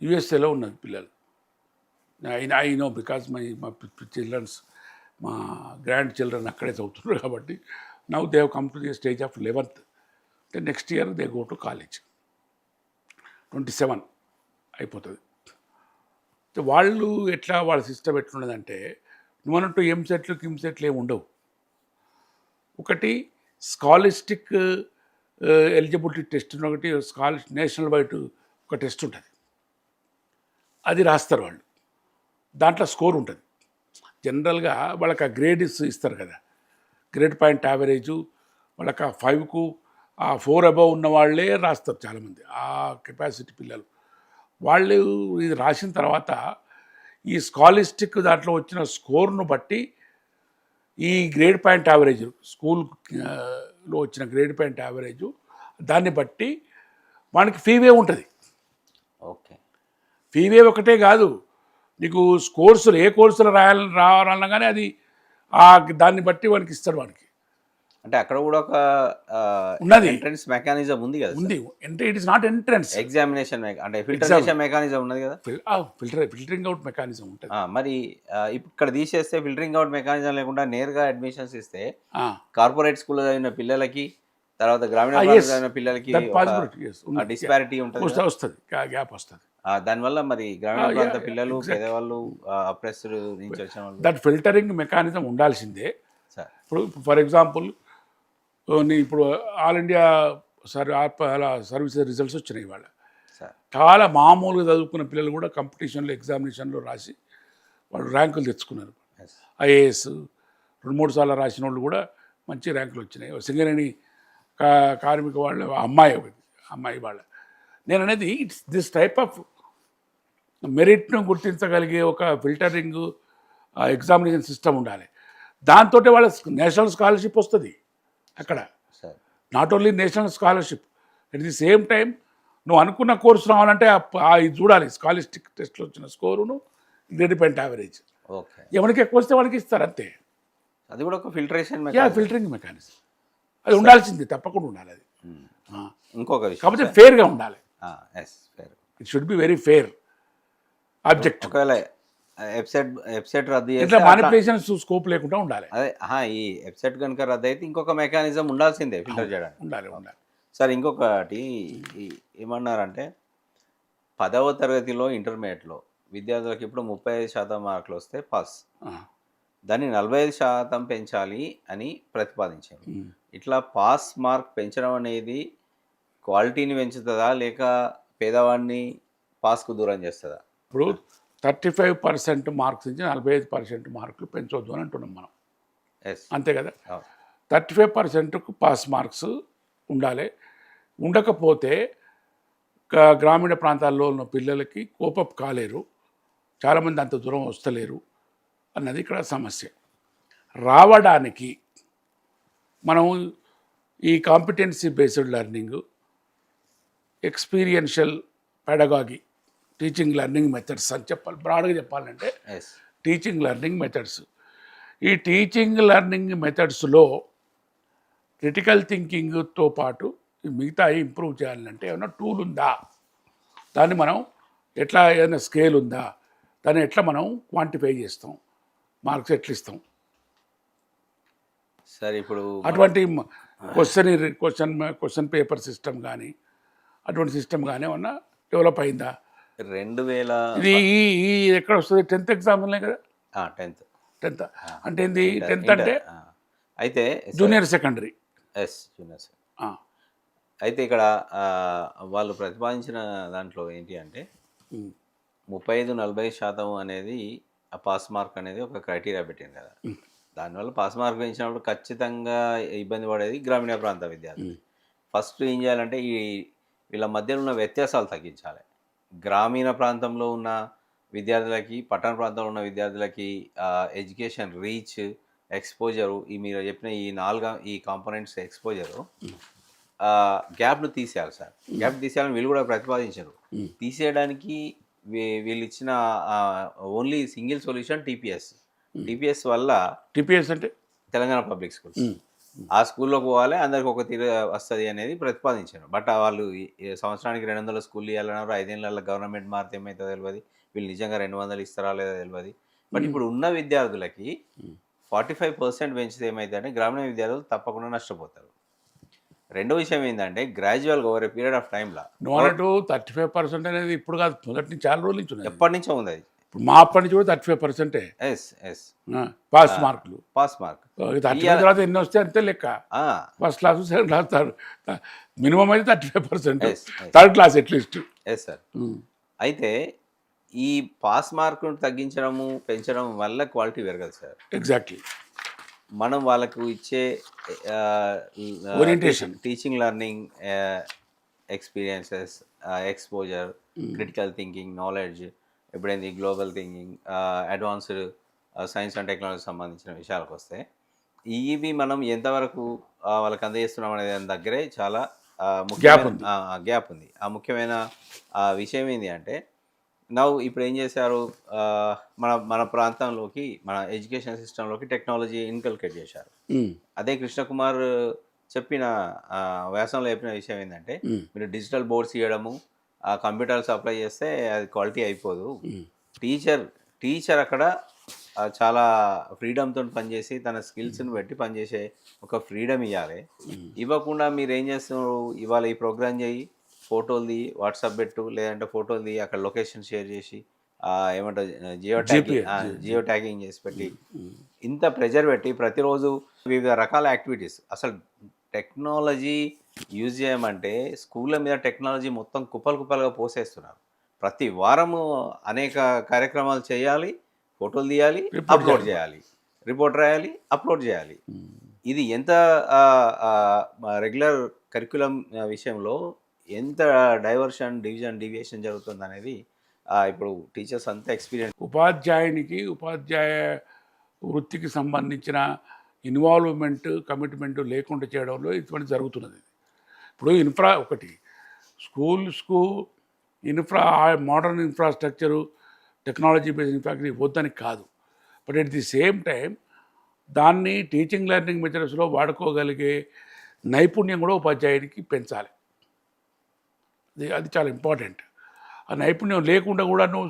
యుఎస్ఏలో ఉన్నది పిల్లలు. ఐ నో బికాజ్ మా చిల్డ్రన్స్, మా గ్రాండ్ చిల్డ్రన్ అక్కడే చదువుతున్నారు కాబట్టి now they have come to the stage of 11th. Next year they go to college. 27 అయిపోతుంది. వాళ్ళు ఎట్లా, వాళ్ళ సిస్టమ్ ఎట్లున్నదంటే నువ్వన్నట్టు ఎంసెట్లు కిమ్సెట్లు ఏమి ఉండవు. ఒకటి స్కాలిస్టిక్ ఎలిజిబిలిటీ టెస్ట్, ఒకటి నేషనల్ వైడ్ ఒక టెస్ట్ ఉంటుంది. అది రాస్తారు వాళ్ళు. దాంట్లో స్కోర్ ఉంటుంది. జనరల్గా వాళ్ళకి ఆ గ్రేడ్ ఇస్తారు కదా, గ్రేడ్ పాయింట్ యావరేజు. వాళ్ళకి ఆ 5కు 4 అబవ్ ఉన్న వాళ్ళే రాస్తారు చాలామంది, ఆ కెపాసిటీ పిల్లలు. వాళ్ళు ఇది రాసిన తర్వాత ఈ స్కాలిస్టిక్ దాంట్లో వచ్చిన స్కోర్ను బట్టి ఈ గ్రేడ్ పాయింట్ యావరేజ్, స్కూల్లో వచ్చిన గ్రేడ్ పాయింట్ యావరేజు, దాన్ని బట్టి వానికి ఫీవే ఉంటుంది. ఓకే, ఫీవే ఒకటే కాదు, నీకు కోర్సులు ఏ కోర్సులు రావాలన్నా కానీ అది దాన్ని బట్టి వానికి ఇస్తాడు. వానికి అంటే అక్కడ కూడా ఒక ఉన్నది, ఎంట్రన్స్ మెకానిజం ఉంది కదా. ఉంది అంటే it is not entrance, examination అంటే ఫిల్టరేషన్ మెకానిజం ఉన్నది కదా. ఫిల్టరింగ్ అవుట్ మెకానిజం ఉంటుంది. మరి ఇక్కడ తీసేస్తే ఫిల్టరింగ్ అవుట్ మెకానిజం లేకుండా నేరుగా అడ్మిషన్స్ ఇస్తే కార్పొరేట్ స్కూల్లో చదివిన పిల్లలకి, తర్వాత గ్రామీణ చదివిన పిల్లలకి డిస్పారిటీ ఉంటుంది, వస్తుంది, గ్యాప్ వస్తుంది. దానివల్ల మరి గ్రామీణ ప్రాంత పిల్లలు, పేదవాళ్ళు, అప్రెస్డ్ నుంచి వచ్చిన వాళ్ళు, దట్ ఫిల్టరింగ్ మెకానిజం ఉండాల్సిందే. ఇప్పుడు ఫర్ ఎగ్జాంపుల్ ఇప్పుడు ఆల్ ఇండియా సర్వీసెస్ రిజల్ట్స్ వచ్చినాయి ఇవాళ. చాలా మామూలుగా చదువుకున్న పిల్లలు కూడా కాంపిటీషన్లో, ఎగ్జామినేషన్లో రాసి వాళ్ళు ర్యాంకులు తెచ్చుకున్నారు. ఐఏఎస్ 2-3 సార్లు రాసిన వాళ్ళు కూడా మంచి ర్యాంకులు వచ్చినాయి. సింగరేణి కార్మిక వాళ్ళ అమ్మాయి వాళ్ళ. నేను అనేది ఇట్స్ దిస్ టైప్ ఆఫ్ మెరిట్ను గుర్తించగలిగే ఒక ఫిల్టరింగ్ ఎగ్జామినేషన్ సిస్టమ్ ఉండాలి. దాంతో వాళ్ళ నేషనల్ స్కాలర్షిప్ వస్తుంది అక్కడ. Not only national scholarship, at the same time నువ్వు అనుకున్న కోర్సు రావాలంటే ఇది చూడాలి, స్కాలర్షిప్ టెస్ట్లో వచ్చిన స్కోరును, గ్రేడ్ పాయింట్ యావరేజ్. ఎవరికి ఎక్కువ వస్తే వాళ్ళకి ఇస్తారు అంతే. అది కూడా ఒక ఫిల్టరింగ్ మెకానిజం. అది ఉండాల్సింది, తప్పకుండా ఉండాలి అది. ఇంకొక విషయం కాకపోతే ఫేర్గా ఉండాలి. It should be very fair. Objective. ఒకవేళ వెబ్సైట్ రద్దు ఇట్లా చేస్తే అట్లా మానిపులేషన్ స్కోప్ లేకుండా ఉండాలి. అదే ఈ వెబ్సైట్ కనుక రద్దు అయితే ఇంకొక మెకానిజం ఉండాల్సిందే ఫిల్టర్ చేయడానికి. ఉండాలి. సార్ ఇంకొకటి ఏమన్నారంటే 10వ తరగతిలో ఇంటర్మీడియట్లో విద్యార్థులకు ఇప్పుడు 35% మార్కులు వస్తే పాస్, ఆ. దాన్ని 45% పెంచాలి అని ప్రతిపాదించారు. ఇట్లా పాస్ మార్క్ పెంచడం అనేది క్వాలిటీని పెంచుతుందా లేక పేదవాడిని పాస్కు దూరం చేస్తుందా? ఇప్పుడు 35% మార్క్స్ నుంచి 45% మార్కులు పెంచొద్దు అని అంటున్నాం మనం. ఎస్. అంతే కదా. 35%కు పాస్ మార్క్స్ ఉండాలి. ఉండకపోతే గ్రామీణ ప్రాంతాల్లో ఉన్న పిల్లలకి కోపప్ కాలేరు, చాలామంది అంత దూరం వస్తలేరు అన్నది ఇక్కడ సమస్య. రావడానికి మనం ఈ competency based learning, experiential pedagogy, teaching learning methods అని బ్రాడ్గా చెప్పాలంటే ఎస్. Teaching learning methods. ఈ టీచింగ్ లెర్నింగ్ మెథడ్స్లో క్రిటికల్ థింకింగ్తో పాటు ఈ మిగతా ఇంప్రూవ్ చేయాలంటే ఏమైనా టూల్ ఉందా, దాన్ని మనం ఎట్లా, ఏదైనా స్కేల్ ఉందా, దాన్ని ఎట్లా మనం క్వాంటిఫై చేస్తాం, మార్క్స్ ఎట్లా ఇస్తాం, సార్ ఇప్పుడు అటువంటి క్వశ్చన్ పేపర్ సిస్టమ్ కానీ అటువంటి సిస్టమ్ కానీ ఏమన్నా డెవలప్ అయిందా? 2000 ఇది ఈ ఎక్కడ వస్తుంది? 10th ఎగ్జామ్లే కదా. 10th అంటే ఏంది? 10th అంటే అయితే junior secondary. Yes, junior secondary. అయితే ఇక్కడ వాళ్ళు ప్రతిపాదించిన దాంట్లో ఏంటి అంటే 35-40% అనేది ఆ పాస్ మార్క్ అనేది ఒక క్రైటీరియా పెట్టింది కదా. దానివల్ల పాస్ మార్క్ పెంచినప్పుడు ఖచ్చితంగా ఇబ్బంది పడేది గ్రామీణ ప్రాంత విద్యార్థులు. ఫస్ట్ ఏం చేయాలంటే వీళ్ళ మధ్యలో ఉన్న వ్యత్యాసాలు తగ్గించాలి. గ్రామీణ ప్రాంతంలో ఉన్న విద్యార్థులకి, పట్టణ ప్రాంతంలో ఉన్న విద్యార్థులకి ఎడ్యుకేషన్ రీచ్, ఎక్స్పోజరు, మీరు చెప్పిన ఈ కాంపోనెంట్స్ ఎక్స్పోజరు గ్యాప్ను తీసేయాలి సార్. గ్యాప్ తీసేయాలని వీళ్ళు కూడా ప్రతిపాదించారు. తీసేయడానికి వీళ్ళు ఇచ్చిన ఓన్లీ సింగిల్ సొల్యూషన్ టీపీఎస్ వల్ల, టీపీఎస్ అంటే తెలంగాణ పబ్లిక్ స్కూల్స్, ఆ స్కూల్లోకి పోవాలి, అందరికి ఒక తీరు వస్తుంది అనేది ప్రతిపాదించారు. బట్ వాళ్ళు సంవత్సరానికి 200 స్కూళ్ళు ఇవ్వాలన్నారు. 5 ఏళ్ళ గవర్నమెంట్ మారితే ఏమవుతుందో తెలియదు, వీళ్ళు నిజంగా 200 ఇస్తారా లేదా తెలియదు. బట్ ఇప్పుడు ఉన్న విద్యార్థులకి 45% పెంచితే ఏమవుతుందంటే గ్రామీణ విద్యార్థులు తప్పకుండా నష్టపోతారు. రెండో విషయం ఏంటంటే గ్రాడ్యువల్గా ఓవర్ ఏ పీరియడ్ ఆఫ్ టైంలో 35% అనేది ఇప్పుడు కాదు, మొదటి నుంచి చాలా రోజుల నుంచి ఉన్నది. ఎప్పటి నుంచో ఉంది అది. ఇప్పుడు మా అప్పటి నుంచి కూడా 35%. ఎస్. పాస్ మార్కులు. పాస్ మార్క్ 35 తర్వాత ఎన్ని వస్తే అంతే లెక్క. First class, second class, minimum అయితే 35%, third class at least. Yes sir. అయితే ఈ పాస్ మార్కును తగ్గించడము, పెంచడం వల్ల క్వాలిటీ పెరగదు సార్. ఎగ్జాక్ట్లీ. మనం వాళ్ళకు ఇచ్చే orientation, teaching learning experiences, exposure, critical thinking, knowledge, ఎప్పుడైంది global thinking, advanced science and technology సంబంధించిన విషయాలకు వస్తే ఇవి మనం ఎంతవరకు వాళ్ళకి అందజేస్తున్నాం అనే దాని దగ్గరే చాలా గ్యాప్ ఉంది. ఆ ముఖ్యమైన విషయం ఏంటి అంటే ఇప్పుడు ఏం చేశారు, మన ప్రాంతంలోకి, మన ఎడ్యుకేషన్ సిస్టంలోకి టెక్నాలజీ ఇన్కల్కేట్ చేశారు. అదే కృష్ణకుమార్ చెప్పిన వ్యాసంలో చెప్పిన విషయం ఏంటంటే మీరు డిజిటల్ బోర్డ్స్ ఇవ్వడము, కంప్యూటర్స్ అప్లై చేస్తే అది క్వాలిటీ అయిపోదు. టీచర్ అక్కడ చాలా ఫ్రీడమ్తో పనిచేసి తన స్కిల్స్ని బట్టి పనిచేసే ఒక ఫ్రీడమ్ ఇవ్వాలి. ఇవ్వకుండా మీరు ఏం చేస్తున్నారు, ఇవాళ ఈ ప్రోగ్రామ్ చేయి, ఫోటోలది వాట్సాప్ పెట్టు, లేదంటే ఫోటోలది అక్కడ లొకేషన్ షేర్ చేసి ఏమంటారు జియో ట్యాగింగ్ చేసి పెట్టి ఇంత ప్రెజర్ పెట్టి ప్రతిరోజు వివిధ రకాల యాక్టివిటీస్. అసలు టెక్నాలజీ యూజ్ చేయమంటే స్కూళ్ళ మీద టెక్నాలజీ మొత్తం కుప్పలుగా పోసేస్తున్నారు. ప్రతి వారము అనేక కార్యక్రమాలు చేయాలి, ఫోటోలు తీయాలి, అప్లోడ్ చేయాలి, రిపోర్ట్ రాయాలి, అప్లోడ్ చేయాలి. ఇది ఎంత రెగ్యులర్ కరిక్యులం విషయంలో ఎంత డివియేషన్ జరుగుతుంది అనేది ఇప్పుడు టీచర్స్ అంతా ఎక్స్పీరియన్స్. ఉపాధ్యాయ వృత్తికి సంబంధించిన ఇన్వాల్వ్మెంట్, కమిట్మెంట్ లేకుండా చేయడంలో ఇటువంటి జరుగుతున్నది. ఇప్పుడు ఒకటి స్కూల్స్కు modern infrastructure, technology based infrastructure వద్దని కాదు. But at the same time దాన్ని టీచింగ్ లెర్నింగ్ మెథడ్స్లో వాడుకోగలిగే నైపుణ్యం కూడా ఉపాధ్యాయుడికి పెంచాలి. అది చాలా ఇంపార్టెంట్. ఆ నైపుణ్యం లేకుండా కూడా నువ్వు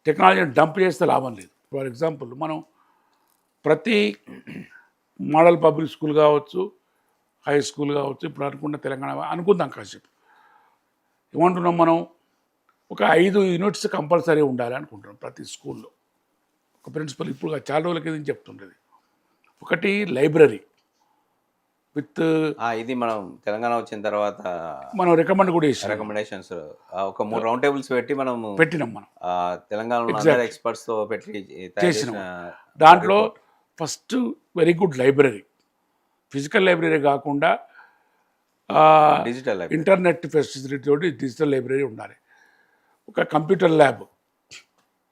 టెక్నాలజీని డంప్ చేస్తే లాభం లేదు. ఫర్ ఎగ్జాంపుల్ మనం ప్రతి మోడల్ పబ్లిక్ స్కూల్ కావచ్చు, హై స్కూల్ కావచ్చు, ఇప్పుడు అనుకున్న తెలంగాణ అనుకుందాం కాసేపు, ఏమంటున్నాం మనం, ఒక 5 యూనిట్స్ కంపల్సరీ ఉండాలి అనుకుంటున్నాం ప్రతి స్కూల్లో. ఒక ప్రిన్సిపల్ ఇప్పుడు చాలా రోజుల కింద చెప్తుండేది. ఒకటి లైబ్రరీ విత్ ఇది మనం తెలంగాణ వచ్చిన తర్వాత మనం రికమెండ్ కూడా చేసాం, రికమెండేషన్స్ ఒక 3 రౌండ్ టేబుల్స్ పెట్టి మనం పెట్టినాం. మనం తెలంగాణలో అందరు ఎక్స్పర్ట్స్ తో పెట్టి చేసినాం. దాంట్లో first very good library, physical library కాకుండా డిజిటల్ ఇంటర్నెట్ ఫెసిలిటీ తోటి డిజిటల్ లైబ్రరీ ఉండాలి. ఒక computer lab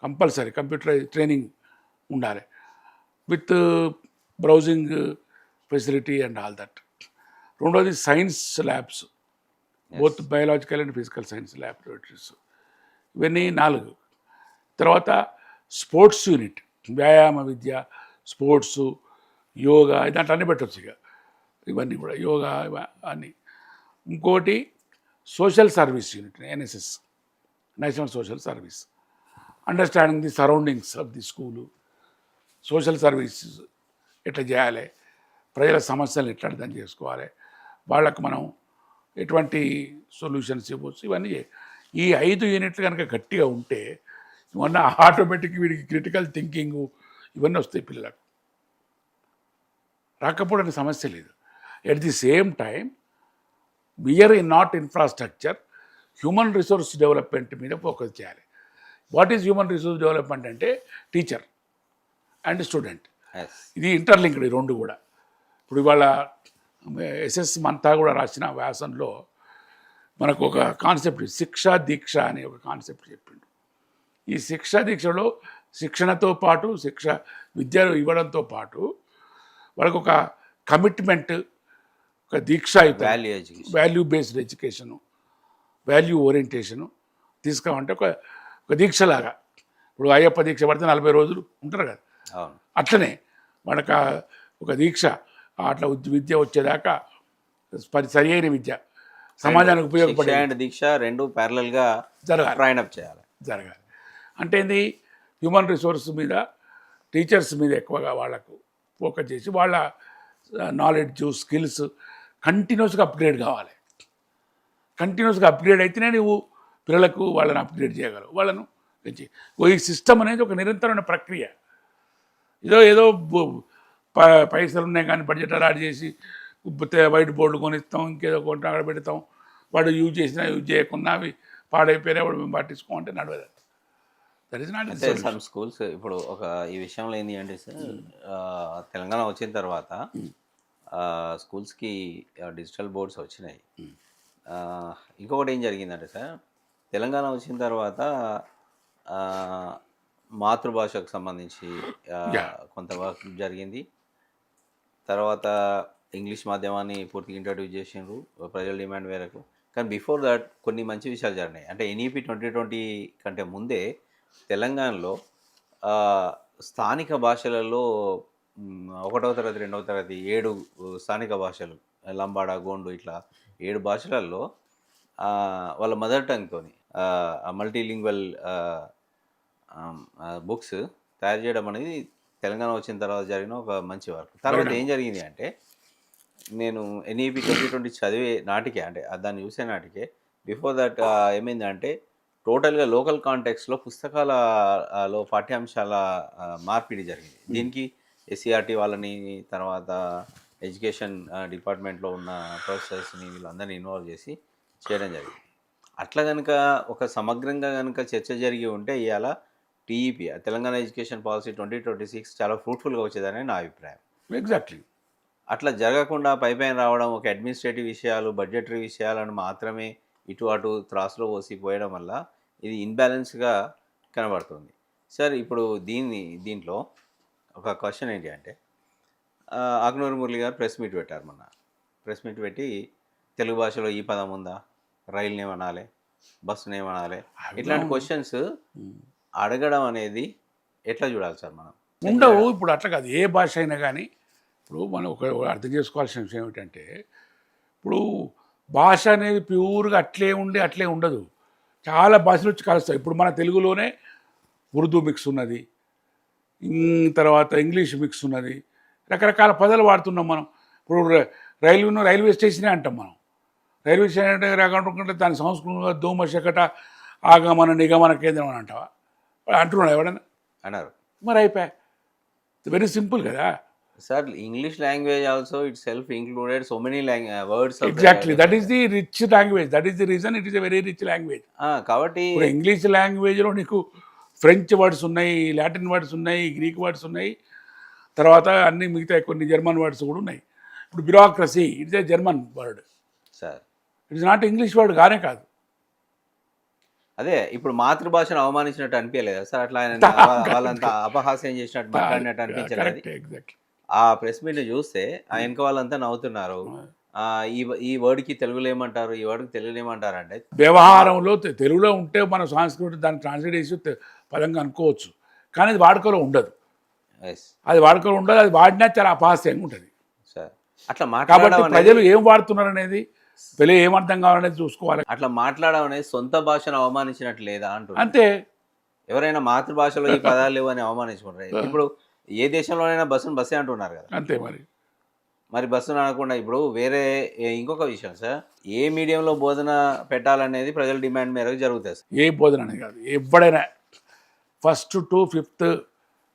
compulsory, computer training ఉండాలి with browsing facility and all that. రెండోది science labs, both biological and physical science laboratories, ఇవన్నీ 4. తర్వాత స్పోర్ట్స్ యూనిట్, వ్యాయామ విద్య, sports, yoga, ఇదంటే అన్నీ పెట్టవచ్చు ఇక, ఇవన్నీ కూడా యోగా అన్నీ. ఇంకోటి social service unit, NSS, national social service, understanding the surroundings of the school, social service ఎట్లా చేయాలి, ప్రజల సమస్యలు ఎట్లా అర్థం చేసుకోవాలి, వాళ్ళకు మనం ఎటువంటి సొల్యూషన్స్ ఇవ్వచ్చు, ఇవన్నీ. ఈ 5 యూనిట్లు కనుక గట్టిగా ఉంటే ఇవన్నీ ఆటోమేటిక్ వీడికి క్రిటికల్ థింకింగ్ ఇవన్నీ వస్తాయి పిల్లలకు. రాకపోవడానికి సమస్య లేదు. At the same time we are in not infrastructure, human resource development మీద ఫోకస్ చేయాలి. What is human resource development అంటే టీచర్ అండ్ స్టూడెంట్, ఇది ఇంటర్లింక్డ్ ఈ 2 కూడా. ఇప్పుడు ఇవాళ ఎస్ఎస్ మంతా కూడా రాసిన వ్యాసంలో మనకు ఒక కాన్సెప్ట్ శిక్షా దీక్ష అనే ఒక కాన్సెప్ట్ చెప్పిండు. ఈ శిక్షా దీక్షలో శిక్షణతో పాటు విద్య ఇవ్వడంతో పాటు వాళ్ళకు ఒక కమిట్మెంట్, ఒక దీక్ష, value based education, value orientation తీసుకోమంటే ఒక దీక్షలాగా. ఇప్పుడు అయ్యప్ప దీక్ష పడితే 40 రోజులు ఉంటారు కదా, అట్లనే మనకు ఒక దీక్ష, అట్లా విద్య వచ్చేదాకా సరి అయిన విద్య సమాజానికి ఉపయోగపడే దీక్ష 2 ప్యారలల్గా జరగాలి. అంటే ఏంది, హ్యూమన్ రిసోర్స్ మీద, టీచర్స్ మీద ఎక్కువగా వాళ్ళకు ఫోకస్ చేసి వాళ్ళ నాలెడ్జ్, స్కిల్స్ కంటిన్యూస్గా అప్గ్రేడ్ కావాలి. కంటిన్యూస్గా అప్గ్రేడ్ అయితేనే నువ్వు పిల్లలకు వాళ్ళని అప్గ్రేడ్ చేయగలవు, వాళ్ళను పెంచి. ఈ సిస్టమ్ అనేది ఒక నిరంతరమైన ప్రక్రియ. ఏదో పైసలు ఉన్నాయి కానీ బడ్జెట్ అలాట్ చేసి వైట్ బోర్డు కొనిస్తాం, ఇంకేదో కొంటే అక్కడ పెడతాం, వాడు యూజ్ చేసినా యూజ్ చేయకుండా అవి పాడైపోయినా వాడు మేము పట్టించుకోమంటే నడవదు. That is not some schools. ఇప్పుడు ఈ విషయంలో ఏంటి అంటే సార్, తెలంగాణ వచ్చిన తర్వాత స్కూల్స్కి డిజిటల్ బోర్డ్స్ వచ్చినాయి. ఇంకొకటి ఏం జరిగిందంటే సార్, తెలంగాణ వచ్చిన తర్వాత మాతృభాషకు సంబంధించి కొంత వర్క్ జరిగింది. తర్వాత ఇంగ్లీష్ మాధ్యమాన్ని పూర్తిగా ఇంట్రడ్యూస్ చేసిండ్రు ప్రజల డిమాండ్ మేరకు. కానీ బిఫోర్ దట్ కొన్ని మంచి విషయాలు జరిగినాయి. అంటే ఎన్ఈపి 2020 కంటే ముందే తెలంగాణలో స్థానిక భాషలలో 1వ తరగతి 2వ తరగతి 7 స్థానిక భాషలు, లంబాడ, గోండు, ఇట్లా 7 భాషలలో వాళ్ళ మదర్ టంగ్తోని మల్టీలింగ్వల్ బుక్స్ తయారు చేయడం అనేది తెలంగాణ వచ్చిన తర్వాత జరిగిన ఒక మంచి వర్క్. తర్వాత ఏం జరిగింది అంటే, నేను ఎన్ఈపి 2020 చదివే నాటికే, అంటే దాన్ని చూసే నాటికే, బిఫోర్ దట్ ఏమైందంటే టోటల్గా లోకల్ కాంటెక్స్లో పుస్తకాలలో పాఠ్యాంశాల మార్పిడి జరిగింది. దీనికి ఎస్సీఆర్టీ వాళ్ళని, తర్వాత ఎడ్యుకేషన్ డిపార్ట్మెంట్లో ఉన్న ప్రొఫెసర్స్ని, వీళ్ళందరినీ ఇన్వాల్వ్ చేసి చేయడం జరిగింది. అట్లా కనుక ఒక సమగ్రంగా కనుక చర్చ జరిగి ఉంటే ఇవాళ టీఈపీ, తెలంగాణ ఎడ్యుకేషన్ పాలసీ 2026 చాలా ఫ్రూట్ఫుల్గా వచ్చేదని నా అభిప్రాయం. ఎగ్జాక్ట్లీ. అట్లా జరగకుండా పైపైన రావడం, ఒక అడ్మినిస్ట్రేటివ్ విషయాలు, బడ్జెటరీ విషయాలను మాత్రమే ఇటు అటు త్రాసులో పోసి పోయడం వల్ల ఇది ఇన్బ్యాలెన్స్గా కనబడుతుంది. సార్, ఇప్పుడు దీంట్లో ఒక క్వశ్చన్ ఏంటి అంటే, ఆకునూరు మురళి గారు ప్రెస్ మీట్ పెట్టారు మొన్న. ప్రెస్ మీట్ పెట్టి తెలుగు భాషలో ఈ పదం ఉందా, రైలుని ఏమనాలి, బస్సుని ఏమనాలి, ఇట్లాంటి క్వశ్చన్స్ అడగడం అనేది ఎట్లా చూడాలి సార్ మనం? ఉండవు. ఇప్పుడు అట్లా కాదు, ఏ భాష అయినా కానీ. ఇప్పుడు మనం ఒక అర్థం చేసుకోవాల్సిన విషయం ఏమిటంటే, ఇప్పుడు భాష అనేది ప్యూర్గా అట్లే ఉండదు. చాలా భాషలు వచ్చి కలుస్తాయి. ఇప్పుడు మన తెలుగులోనే ఉర్దూ మిక్స్ ఉన్నది, తర్వాత ఇంగ్లీష్ మిక్స్ ఉన్నది, రకరకాల పదాలు వాడుతున్నాం మనం. ఇప్పుడు రైల్వే స్టేషనే అంటాం మనం. రైల్వే స్టేషన్ అంటే రాకుంటే దాని సంస్కృతంగా దోమ శకట ఆగమన నిగమన కేంద్రం అని అంటావా? అంటున్నాడు ఎవడన్నా? అన్నారు. మరి అయిపోయా. వెరీ సింపుల్ కదా. Sir English language also it self included so many words. Exactly, that is the rich language, that is the reason it is a very rich language. కాబట్టి ఇప్పుడు ఇంగ్లీష్ లాంగ్వేజ్లో నీకు ఫ్రెంచ్ వర్డ్స్ ఉన్నాయి, Latin words ఉన్నాయి, Greek words ఉన్నాయి, తర్వాత అన్ని మిగతా కొన్ని జర్మన్ వర్డ్స్ కూడా ఉన్నాయి. ఇప్పుడు bureaucracy it's a German word sir, it's not English word కానే కాదు. అదే ఇప్పుడు మాతృభాషను అవమానించినట్టు అనిపించలేదా సార్? అట్లా ఆయన వాళ్ళంతా అపహాస్యం చేసినట్టు మాట్లాడినట్టు అనిపించలేదు? Correct, exactly. ఆ ప్రెస్ మీట్ చూస్తే ఆ వెనక వాళ్ళంతా నవ్వుతున్నారు. ఈ వర్డ్కి తెలుగులో ఏమంటారు, ఈ వర్డ్కి తెలుగులో ఏమంటారు అంటే వ్యవహారంలో తెలుగులో ఉంటే మన సంస్కృతి దాన్ని ట్రాన్స్లేట్ చేసి పదంగా అనుకోవచ్చు, కానీ అది వాడుకలో ఉండదు. అది వాడుకలో ఉండదు, అది వాడినా చాలా అపహాస్యంగా ఉంటుంది సార్. అట్లా కాబట్టి ప్రజలు ఏం వాడుతున్నారు అనేది, పిల్లలు ఏం అర్థం కావాలనేది చూసుకోవాలి. అట్లా మాట్లాడడం అనేది సొంత భాషను అవమానించినట్టు లేదా అంటున్నారు. అంతే. ఎవరైనా మాతృభాషలో ఈ పదాలు లేవు అని అవమానించుకుంటారు. ఇప్పుడు ఏ దేశంలోనైనా బస్సే అంటున్నారు కదా. అంతే మరి బస్సును అనకుండా ఇప్పుడు వేరే ఇంకొక విషయం సార్, ఏ మీడియంలో బోధన పెట్టాలనేది ప్రజల డిమాండ్ మేరకు జరుగుతుంది సార్. ఏ బోధన అనేది కాదు, ఎప్పుడైనా 1st to 5th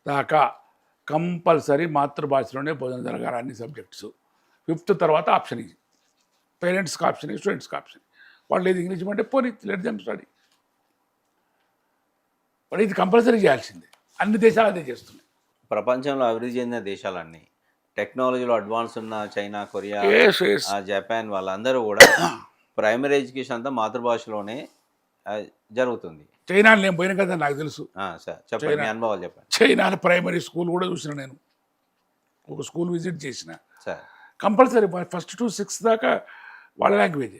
దాకా కంపల్సరీ మాతృభాషలోనే బోధన జరగాలి అన్ని సబ్జెక్ట్స్. 5th తర్వాత ఆప్షన్ ఇది, పేరెంట్స్కి ఆప్షన్, స్టూడెంట్స్కి ఆప్షన్. వాళ్ళు ఏది ఇంగ్లీష్ అంటే పోనీ లెట్ దెమ్ స్టడీ, వాళ్ళు ఇది కంపల్సరీ చేయాల్సిందే. అన్ని దేశాలు అదే చేస్తున్నాయి. ప్రపంచంలో అభివృద్ధి చెందిన దేశాలన్నీ టెక్నాలజీలో అడ్వాన్స్ ఉన్న చైనా, కొరియా, జపాన్ వాళ్ళందరూ కూడా ప్రైమరీ ఎడ్యుకేషన్ అంతా మాతృభాషలోనే జరుగుతుంది. చైనా నేను పోయిన కదా నాకు తెలుసు సార్. చెప్పండి, మీ అనుభవాలు చెప్పండి. చైనా ప్రైమరీ స్కూల్ కూడా చూసిన, నేను ఒక స్కూల్ విజిట్ చేసిన. Sir compulsory 1st to 6th దాకా వాళ్ళ లాంగ్వేజ్,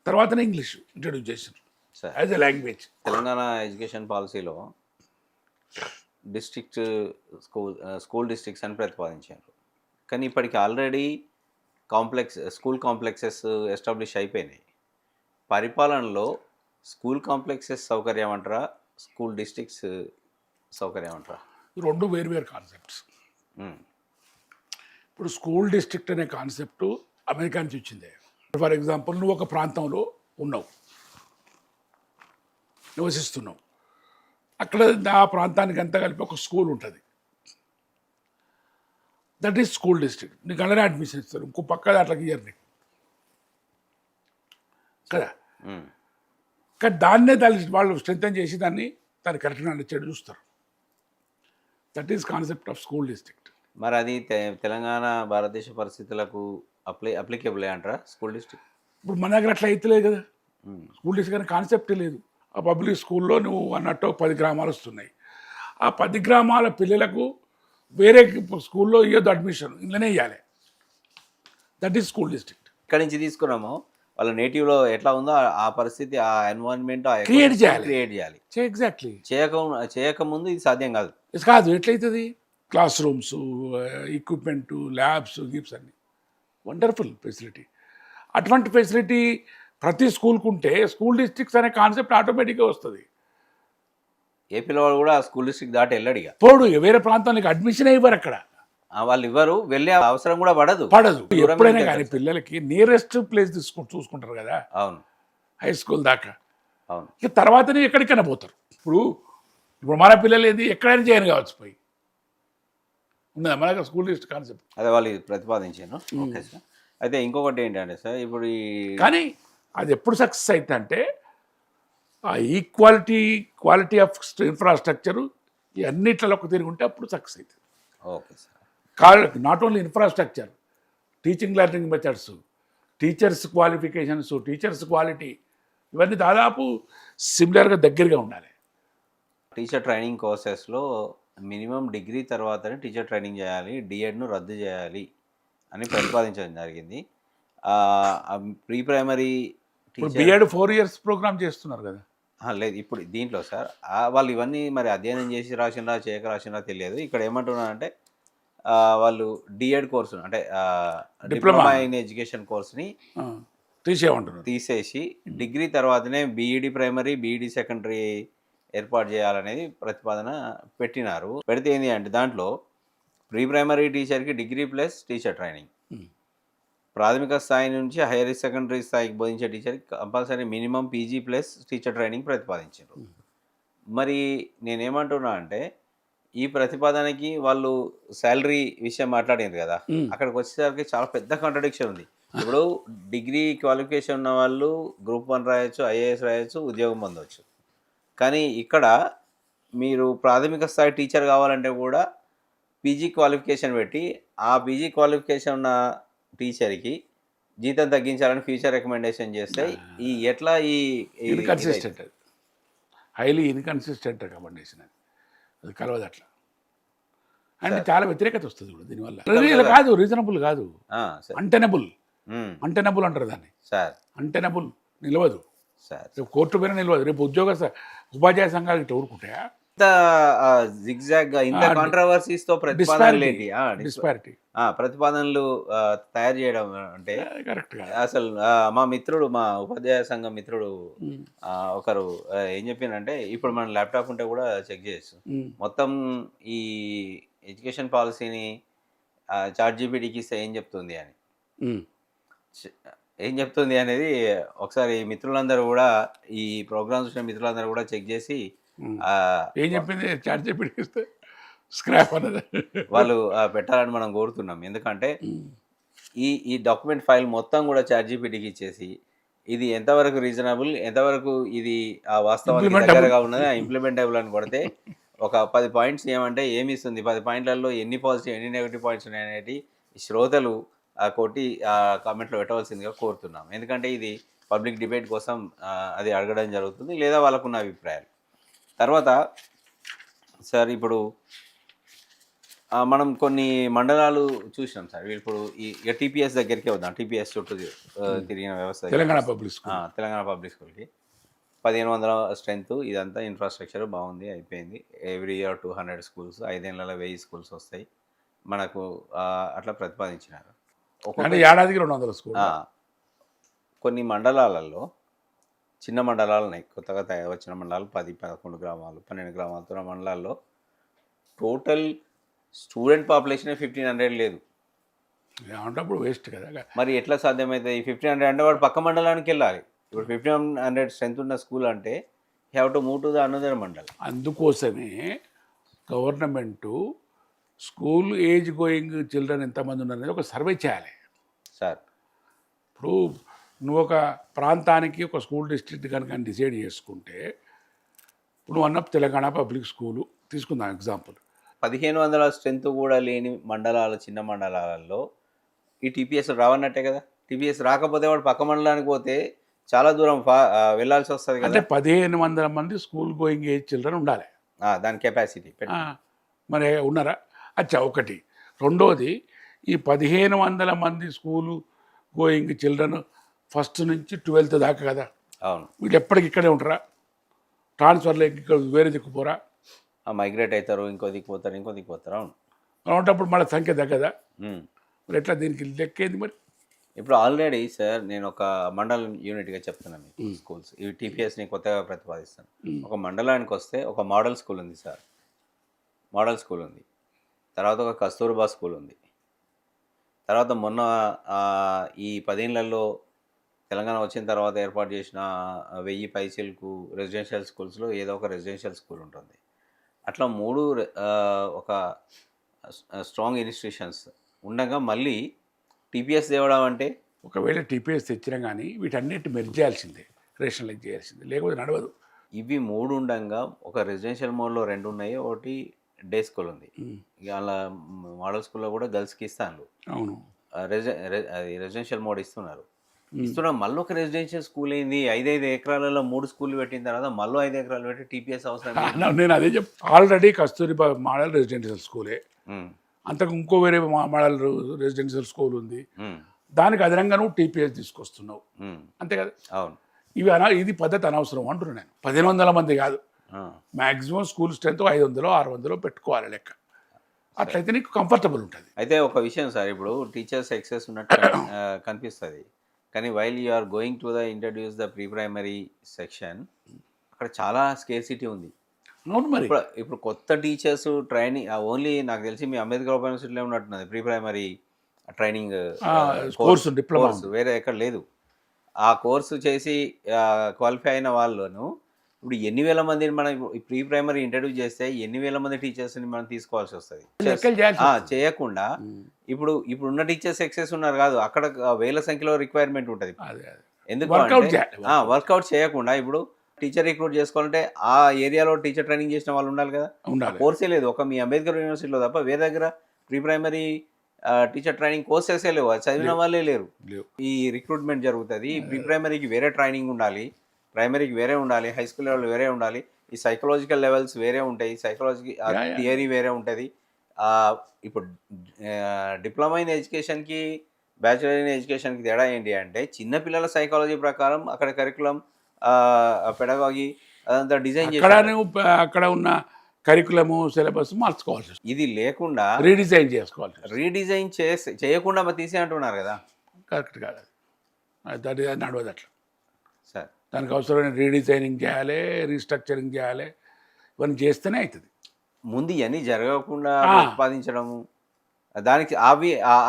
తర్వాతనే ఇంగ్లీష్ ఇంట్రడ్యూస్ చేశారు sir as a language. Telangana education పాలసీలో డిస్ట్రిక్ట్ స్కూల్ డిస్ట్రిక్ట్స్ అని ప్రతిపాదించారు, కానీ ఇప్పటికి ఆల్రెడీ స్కూల్ కాంప్లెక్సెస్ ఎస్టాబ్లిష్ అయిపోయినాయి. పరిపాలనలో స్కూల్ కాంప్లెక్సెస్ సౌకర్యం అంటారా, స్కూల్ డిస్ట్రిక్ట్స్ సౌకర్యం అంటారా? రెండు వేరు కాన్సెప్ట్స్. ఇప్పుడు స్కూల్ డిస్ట్రిక్ట్ అనే కాన్సెప్ట్ అమెరికా నుంచి వచ్చింది. ఫర్ ఎగ్జాంపుల్, నువ్వు ఒక ప్రాంతంలో ఉన్నావు, నివసిస్తున్నావు, అక్కడ ఆ ప్రాంతానికి అంతా కలిపి ఒక స్కూల్ ఉంటుంది, దట్ ఈస్ స్కూల్ డిస్ట్రిక్ట్. నీకు అలానే అడ్మిషన్ ఇస్తారు, ఇంకో పక్క అట్లకి ఇయ్యరు నీకు కదా. కానీ దాన్నే వాళ్ళు స్ట్రెంథెన్ చేసి దాన్ని కరెక్ట్గా నడిచేట్టు చూస్తారు. That is concept of school district. మరి అది తెలంగాణ భారతదేశ పరిస్థితులకు అప్లికేబుల్ అంటారా స్కూల్ డిస్ట్రిక్ట్? ఇప్పుడు మన దగ్గర అట్లా అయితే లేదు కదా, స్కూల్ డిస్ట్రిక్ట్ అనే కాన్సెప్టే లేదు. ఆ పబ్లిక్ స్కూల్లో నువ్వు అన్నట్టు 10 గ్రామాలు వస్తున్నాయి, ఆ 10 గ్రామాల పిల్లలకు వేరే స్కూల్లో ఇవ్వద్దు అడ్మిషన్, ఇంట్లోనే ఇవ్వాలి. That is school district. ఇక్కడి నుంచి తీసుకున్నాము, వాళ్ళ నేటివ్లో ఎట్లా ఉందో ఆ పరిస్థితి, ఆ ఎన్వైరన్మెంట్ క్రియేట్ చేయాలి. ఎగ్జాక్ట్లీ. చేయకముందు ఇది సాధ్యం కాదు. ఎట్లయితుంది? క్లాస్ రూమ్స్, ఎక్విప్మెంట్, ల్యాబ్స్, గిప్స్ అన్ని వండర్ఫుల్ ఫెసిలిటీ. అటువంటి ఫెసిలిటీ ప్రతి స్కూల్కి ఉంటే స్కూల్ డిస్ట్రిక్ట్స్ అనే కాన్సెప్ట్ ఆటోమేటిక్గా వస్తుంది. ఏ పిల్లవాడు కూడా స్కూల్ డిస్ట్రిక్ట్ దాటి వెళ్ళాడు. పోడు, వేరే ప్రాంతానికి అడ్మిషన్ ఇవ్వరు, అక్కడ వాళ్ళు ఇవ్వరు, వెళ్ళే అవసరం కూడా పడదు. ఎప్పుడైనా కానీ పిల్లలకి నియరెస్ట్ ప్లేస్ చూసుకుంటారు కదా. అవును, హై స్కూల్ దాకా. అవును, ఇక తర్వాతనే ఎక్కడికైనా పోతారు. ఇప్పుడు మన పిల్లలు ఏది ఎక్కడైనా చేయను కావచ్చు, పోయి ఉన్నదా మన స్కూల్ డిస్ట్రిక్ట్ కాన్సెప్ట్. అదే వాళ్ళు ప్రతిపాదించాను. Okay sir. అయితే ఇంకొకటి ఏంటంటే సార్, ఇప్పుడు కానీ అది ఎప్పుడు సక్సెస్ అవుతుందంటే ఆ క్వాలిటీ ఆఫ్ ఇన్ఫ్రాస్ట్రక్చరు ఈ అన్నిట్లలో ఒక తిరిగి ఉంటే అప్పుడు సక్సెస్ అవుతుంది. Okay sir. Not only infrastructure, teaching learning methods, teachers qualifications, teachers quality, ఇవన్నీ దాదాపు సిమిలర్గా దగ్గరగా ఉండాలి. టీచర్ ట్రైనింగ్ కోర్సెస్లో మినిమం డిగ్రీ తర్వాతనే టీచర్ ట్రైనింగ్ చేయాలి, డిఎడ్ను రద్దు చేయాలి అని ప్రతిపాదించడం జరిగింది. Pre primary B Ed 4 years program చేస్తున్నారు కదా. లేదు, ఇప్పుడు దీంట్లో సార్ వాళ్ళు ఇవన్నీ మరి అధ్యయనం చేసి రాసినా చేయక రాసినా తెలియదు. ఇక్కడ ఏమంటున్నారంటే వాళ్ళు డిఎడ్ కోర్సు అంటే డిప్లొమా ఇన్ ఎడ్యుకేషన్ కోర్స్ని తీసేసి డిగ్రీ తర్వాతనే బీఈడి ప్రైమరీ, బీఈడి సెకండరీ ఏర్పాటు చేయాలనేది ప్రతిపాదన పెట్టినారు. పెడితే ఏంది అంటే దాంట్లో ప్రీ ప్రైమరీ టీచర్కి డిగ్రీ ప్లస్ టీచర్ ట్రైనింగ్, ప్రాథమిక స్థాయి నుంచి హైయర్ సెకండరీ స్థాయికి బోధించే టీచర్కి compulsory minimum PG plus teacher training ప్రతిపాదించారు. మరి నేనేమంటున్నా అంటే ఈ ప్రతిపాదనకి వాళ్ళు శాలరీ విషయం మాట్లాడారు కదా, అక్కడికి వచ్చేసరికి చాలా పెద్ద కాంట్రడిక్షన్ ఉంది. ఇప్పుడు డిగ్రీ క్వాలిఫికేషన్ ఉన్న వాళ్ళు గ్రూప్ 1 రాయొచ్చు, ఐఏఎస్ రాయొచ్చు, ఉద్యోగం పొందవచ్చు. కానీ ఇక్కడ మీరు ప్రాథమిక స్థాయి టీచర్ కావాలంటే కూడా పీజీ క్వాలిఫికేషన్ పెట్టి ఆ పీజీ క్వాలిఫికేషన్ ఉన్న టీచర్కి జీతం తగ్గించాలని ఫ్యూచర్ రికమెండేషన్ చేస్తే ఈ ఎట్లా ఈ ఇన్కన్సిస్టెంట్, హైలీ ఇన్కన్సిస్టెంట్ రికమెండేషన్ అది కలవదు అట్లా. అంటే చాలా వ్యతిరేకత వస్తుంది కూడా దీనివల్ల. కాదు, రీజనబుల్ కాదు, అంటెనబుల్ అంటారు దాన్ని సార్. అంటెనబుల్ నిలవదు సార్, రేపు కోర్టు పైన నిలవదు. రేపు ఉపాధ్యాయ సంఘాలు ఇట్లా ఊరుకుంటాయా? ఇంత జిగ్జాగ్ గా ఇంత కాంట్రవర్సీస్తో ప్రతిపాదనలు తయారు చేయడం అంటే కరెక్ట్. అసలు మా మిత్రుడు, మా ఉపాధ్యాయ సంఘం మిత్రుడు ఒకరు ఏం చెప్పిందంటే, ఇప్పుడు మన ల్యాప్టాప్ ఉంటే కూడా చెక్ చేయొచ్చు, మొత్తం ఈ ఎడ్యుకేషన్ పాలసీని చాట్‌జీపీటీకి ఇస్తే ఏం చెప్తుంది అని, ఏం చెప్తుంది అనేది ఒకసారి మిత్రులందరూ కూడా, ఈ ప్రోగ్రామ్స్ చూసిన మిత్రులందరూ కూడా చెక్ చేసి ఏం చెప్పింది చాట్‌జీపీటీ ఇస్తే స్క్రాప్ అన్నది వాళ్ళు పెట్టాలని మనం కోరుతున్నాం. ఎందుకంటే ఈ డాక్యుమెంట్ ఫైల్ మొత్తం కూడా చాట్‌జీపీటీకి ఇచ్చేసి ఇది ఎంతవరకు రీజనబుల్, ఎంతవరకు ఇది వాస్తవానికి దగ్గరగా ఉన్నది, ఇంప్లిమెంటబుల్ అని కొడితే ఒక 10 పాయింట్స్ ఏమంటే ఏమి ఇస్తుంది, 10 పాయింట్లలో ఎన్ని పాజిటివ్ ఎన్ని నెగిటివ్ పాయింట్స్ ఉన్నాయనేది శ్రోతలు కొట్టి కామెంట్లో పెట్టవలసిందిగా కోరుతున్నాం. ఎందుకంటే ఇది పబ్లిక్ డిబేట్ కోసం అది అడగడం జరుగుతుంది, లేదా వాళ్ళకున్న అభిప్రాయాలు. తర్వాత సార్, ఇప్పుడు మనం కొన్ని మండలాలు చూసినాం సార్. ఇప్పుడు ఈ టీపీఎస్ దగ్గరికి వద్దాం. టీపీఎస్ చుట్టూ తిరిగిన వ్యవస్థ తెలంగాణ పబ్లిక్ స్కూల్కి 1500 స్ట్రెంత్, ఇదంతా ఇన్ఫ్రాస్ట్రక్చర్ బాగుంది, అయిపోయింది. ఎవ్రీ ఇయర్ 200 స్కూల్స్, 5 ఏళ్లలో 1000 స్కూల్స్ వస్తాయి మనకు అట్లా ప్రతిపాదించినారు. ఏడాదికి 200 స్కూల్. కొన్ని మండలాలలో చిన్న మండలాలు ఉన్నాయి, కొత్తగా వచ్చిన మండలాలు 10-11 గ్రామాలు, 12 గ్రామాలతో ఉన్న మండలాల్లో టోటల్ స్టూడెంట్ పాపులేషన్ 1500 లేదు. అప్పుడు వేస్ట్ కదా. మరి ఎట్లా సాధ్యమవుతుంది? 1500 అంటే వాడు పక్క మండలానికి వెళ్ళాలి. ఇప్పుడు 1500 స్ట్రెంత్ ఉన్న స్కూల్ అంటే have to move to the another mandal. అందుకోసమే government school age going children ఎంతమంది ఉన్నారనేది ఒక సర్వే చేయాలి సార్. ఇప్పుడు నువ్వు ఒక ప్రాంతానికి ఒక స్కూల్ డిస్ట్రిక్ట్ కనుక డిసైడ్ చేసుకుంటే, ఇప్పుడు నువ్వు అన్న తెలంగాణ పబ్లిక్ స్కూలు తీసుకుందాం ఎగ్జాంపుల్, 1500 స్ట్రెంత్ కూడా లేని మండలాలు, చిన్న మండలాలలో ఈ టీపీఎస్ రావన్నట్టే కదా. టీపీఎస్ రాకపోతే వాడు పక్క మండలానికి పోతే చాలా దూరం వెళ్ళాల్సి వస్తుంది కదా. అంటే 1500 మంది స్కూల్ గోయింగ్ ఏజ్ చిల్డ్రన్ ఉండాలి, దాని కెపాసిటీ. మరి ఉన్నారా? అచ్చా, ఒకటి. రెండోది, ఈ 1500 మంది స్కూలు గోయింగ్ చిల్డ్రన్ ఫస్ట్ నుంచి 12th దాకా కదా. అవును. వీళ్ళు ఎప్పటికి ఇక్కడే ఉంటారా? ట్రాన్స్ఫర్లో ఇక్కడ వేరే దిక్కుపోరా? మైగ్రేట్ అవుతారు, ఇంకో దిక్కు పోతారు. అవును. అప్పుడు మళ్ళీ సంఖ్య తగ్గదా? మరి ఎట్లా దీనికి లెక్కేంది మరి? ఇప్పుడు ఆల్రెడీ సార్, నేను ఒక మండలం యూనిట్గా చెప్తున్నాను మీకు. స్కూల్స్ ఇవి టీపీఎస్ని కొత్తగా ప్రతిపాదిస్తాను. ఒక మండలానికి వస్తే ఒక మోడల్ స్కూల్ ఉంది సార్, మోడల్ స్కూల్ ఉంది. తర్వాత ఒక కస్తూర్బా స్కూల్ ఉంది. తర్వాత మొన్న ఈ 10 ఏళ్లలో తెలంగాణ వచ్చిన తర్వాత ఏర్పాటు చేసిన 1000 పైసలకు రెసిడెన్షియల్ స్కూల్స్లో ఏదో ఒక రెసిడెన్షియల్ స్కూల్ ఉంటుంది. అట్లా 3 ఒక స్ట్రాంగ్ ఇన్స్టిట్యూషన్స్ ఉండగా మళ్ళీ టీపీఎస్ తేవడం అంటే, ఒకవేళ టీపీఎస్ తెచ్చినా కానీ వీటన్నిటి మెర్జ్ చేయాల్సిందే, రేషనలైజ్ చేయాల్సిందే, లేకపోతే నడవదు. ఇవి 3 ఉండగా ఒక రెసిడెన్షియల్ మోడ్లో 2 ఉన్నాయి, ఒకటి డే స్కూల్ ఉంది. ఇక అలా మోడల్ స్కూల్లో కూడా గర్ల్స్కి ఇస్తాను. అవును, రెసిడెన్షియల్ మోడ్ ఇస్తున్నారు. మళ్ళీ ఒక రెసిడెన్షియల్ స్కూల్ అయింది. 5 ఎకరాలలో 3 స్కూళ్ళు పెట్టిన తర్వాత మళ్ళీ 5 ఎకరాలు పెట్టి టీపీఎస్ అవసరం. నేను అదే ఆల్రెడీ కస్తూరిబా మోడల్ రెసిడెన్షియల్ స్కూలే, అంతకు ఇంకో వేరే మోడల్ రెసిడెన్షియల్ స్కూల్ ఉంది, దానికి అదనంగా నువ్వు టీపీఎస్ తీసుకొస్తున్నావు, అంతే కదా. అవును. ఇది పద్ధతి అనవసరం అంటున్నాను నేను. 1500 మంది కాదు, మ్యాక్సిమం స్కూల్ స్ట్రెంత్ 500-600 పెట్టుకోవాలి లెక్క. అట్లయితే నీకు కంఫర్టబుల్ ఉంటుంది. అయితే ఒక విషయం సార్, ఇప్పుడు టీచర్స్ ఎక్సెస్ ఉన్నట్టు కనిపిస్తుంది, కానీ while you are going to introduce the pre primary section, అక్కడ చాలా స్కేర్సిటీ ఉంది. అవును మరి. ఇప్పుడు కొత్త టీచర్స్ ట్రైనింగ్ ఓన్లీ నాకు తెలిసి మీ అంబేద్కర్ ఓపెన్ యూనివర్సిటీలో ఉన్నట్టున్నది pre primary training course diploma course ఉంది. వేరే ఎక్కడ లేదు. ఆ కోర్సు చేసి క్వాలిఫై అయిన వాళ్ళను ఇప్పుడు ఎన్ని వేల మందిని మనం ఈ ప్రీ ప్రైమరీ ఇంట్రడ్యూస్ చేస్తే ఎన్ని వేల మంది టీచర్స్ని మనం తీసుకోవాల్సి వస్తుంది. లెక్కలు చేయాల్సి వస్తుంది. చేయకుండా ఉమ్. ఇప్పుడున్న టీచర్స్ ఎక్సెస్ ఉన్నారు కాదు, అక్కడ వేల సంఖ్యలో రిక్వైర్మెంట్ ఉంటుంది. అదే ఎందుకు వర్కౌట్ అంటే చేయాలి. వర్కౌట్ చేయకుండా ఇప్పుడు టీచర్ రిక్రూట్ చేసుకోవాలంటే ఆ ఏరియాలో టీచర్ ట్రైనింగ్ చేసిన వాళ్ళు ఉండాలి కదా. ఆ ఉండాలి. కోర్సే లేదు ఒక మీ అంబేద్కర్ యూనివర్సిటీలో తప్ప వేరే దగ్గర ప్రీ ప్రైమరీ టీచర్ ట్రైనింగ్ కోర్సెసే లేవు, అది చదివిన వాళ్ళే లేరు. లేవు. ఈ రిక్రూట్మెంట్ జరుగుతుంది. ప్రీ ప్రైమరీకి వేరే ట్రైనింగ్ ఉండాలి, ప్రైమరీకి వేరే ఉండాలి, హై స్కూల్ లెవెల్ వేరే ఉండాలి, ఈ సైకలాజికల్ లెవెల్స్ వేరే ఉంటాయి, సైకలాజీ థియరీ వేరే ఉంటుంది. ఇప్పుడు డిప్లొమా ఇన్ ఎడ్యుకేషన్కి బ్యాచిలర్ ఇన్ ఎడ్యుకేషన్కి తేడా ఏంటి అంటే చిన్నపిల్లల సైకాలజీ ప్రకారం అక్కడ కరికులం పెడగాగి అదంతా డిజైన్ చేసి అక్కడ ఉన్న కరికులము సిలబస్ మార్చుకోవాల్సి వస్తుంది. ఇది లేకుండా రీడిజైన్ చేసుకోవాల్సి వస్తుంది. రీడిజైన్ చేయకుండా తీసే అంటున్నారు కదా. కరెక్ట్ కాదు అది నడవదు అట్లా. సార్ దానికి అవసరమైన రీడిజైనింగ్ చేయాలి, రీస్ట్రక్చరింగ్ చేయాలి, ఇవన్నీ చేస్తేనే అవుతుంది. ముందు ఇవన్నీ జరగకుండా ఉత్పాదించడము దానికి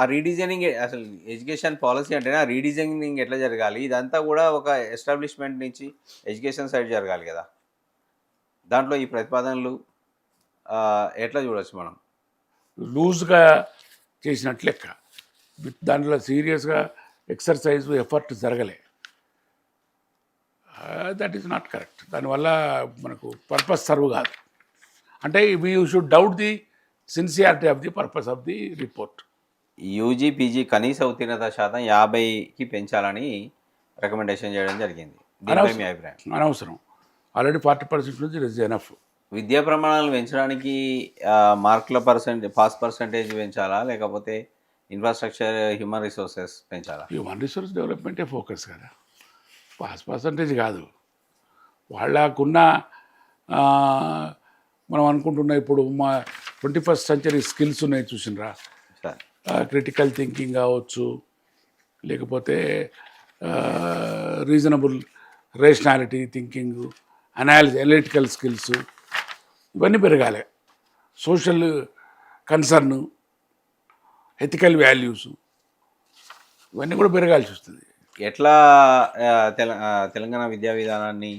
ఆ రీడిజైనింగ్ అసలు ఎడ్యుకేషన్ పాలసీ అంటేనే ఆ రీడిజైనింగ్ ఎట్లా జరగాలి, ఇదంతా కూడా ఒక ఎస్టాబ్లిష్మెంట్ నుంచి ఎడ్యుకేషన్ సైడ్ జరగాలి కదా. దాంట్లో ఈ ప్రతిపాదనలు ఎట్లా చూడవచ్చు మనం? లూజ్గా చేసినట్లు లెక్క, దాంట్లో సీరియస్గా ఎక్సర్సైజ్ ఎఫర్ట్ జరగలే. That is not correct. దానివల్ల మనకు పర్పస్ సర్వ్ కాదు. అంటే we should doubt the sincerity of the purpose of the report. UG PG కనీస ఉత్తీర్ణత శాతం 50కి పెంచాలని రికమెండేషన్ చేయడం జరిగింది. దీనిపై మీ అభిప్రాయం? అనవసరం. ఆల్రెడీ 40% నుంచి ఇట్ ఇస్ ఎనఫ్. విద్యా ప్రమాణాలు పెంచడానికి మార్కుల పాస్ పర్సంటేజ్ పెంచాలా, లేకపోతే ఇన్ఫ్రాస్ట్రక్చర్ హ్యూమన్ రిసోర్సెస్ పెంచాలా? హ్యూమన్ రిసోర్స్ డెవలప్మెంటే ఫోకస్ కదా, పాస్ పర్సంటేజ్ కాదు. వాళ్ళకున్న మనం అనుకుంటున్న ఇప్పుడు మా 21st century స్కిల్స్ ఉన్నాయి చూసినరా, క్రిటికల్ థింకింగ్ కావచ్చు, లేకపోతే reasonable rationality thinking, analytical skills, ఇవన్నీ పెరగాలి. సోషల్ కన్సర్న్, ఎథికల్ వాల్యూస్, ఇవన్నీ కూడా పెరగాల్సి వస్తుంది. ఎట్లా తెలంగాణ విద్యా విధానాన్ని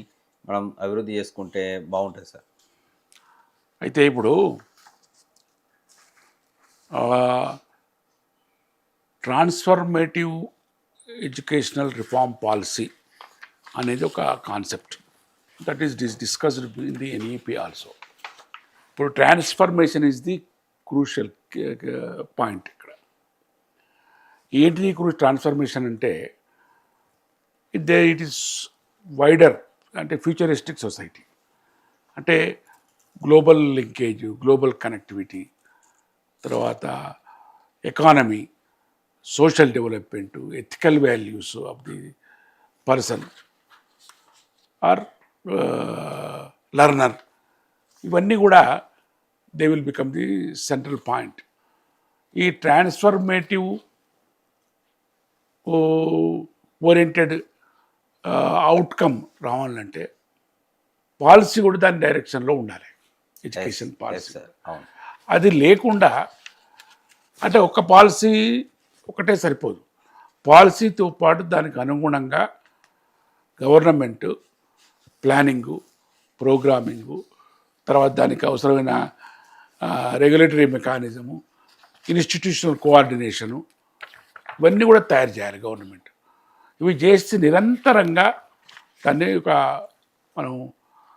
మనం అభివృద్ధి చేసుకుంటే బాగుంటుంది సార్? అయితే ఇప్పుడు ట్రాన్స్ఫర్మేటివ్ ఎడ్యుకేషనల్ రిఫార్మ్ పాలసీ అనేది ఒక concept that is discussed in the NEP also. ఇప్పుడు transformation is the crucial point ఇక్కడ. ఏంటిది ట్రాన్స్ఫర్మేషన్ అంటే ఇట్ ఈస్ వైడర్, అంటే ఫ్యూచరిస్టిక్ సొసైటీ, అంటే గ్లోబల్ లింకేజ్, గ్లోబల్ కనెక్టివిటీ, తర్వాత economy, social development, ethical values of the person or learner, ఇవన్నీ కూడా they will become the central point. ఈ transformative oriented outcome రావాలంటే పాలసీ కూడా దాని డైరెక్షన్లో ఉండాలి, ఎడ్యుకేషన్ పాలసీ. అది లేకుండా అంటే ఒక పాలసీ ఒకటే సరిపోదు, పాలసీతో పాటు దానికి అనుగుణంగా గవర్నమెంటు ప్లానింగు, ప్రోగ్రామింగు, తర్వాత దానికి అవసరమైన రెగ్యులేటరీ మెకానిజము, ఇన్స్టిట్యూషనల్ కోఆర్డినేషను, ఇవన్నీ కూడా తయారు చేయాలి గవర్నమెంట్. ఇవి చేసి నిరంతరంగా దాన్ని మనం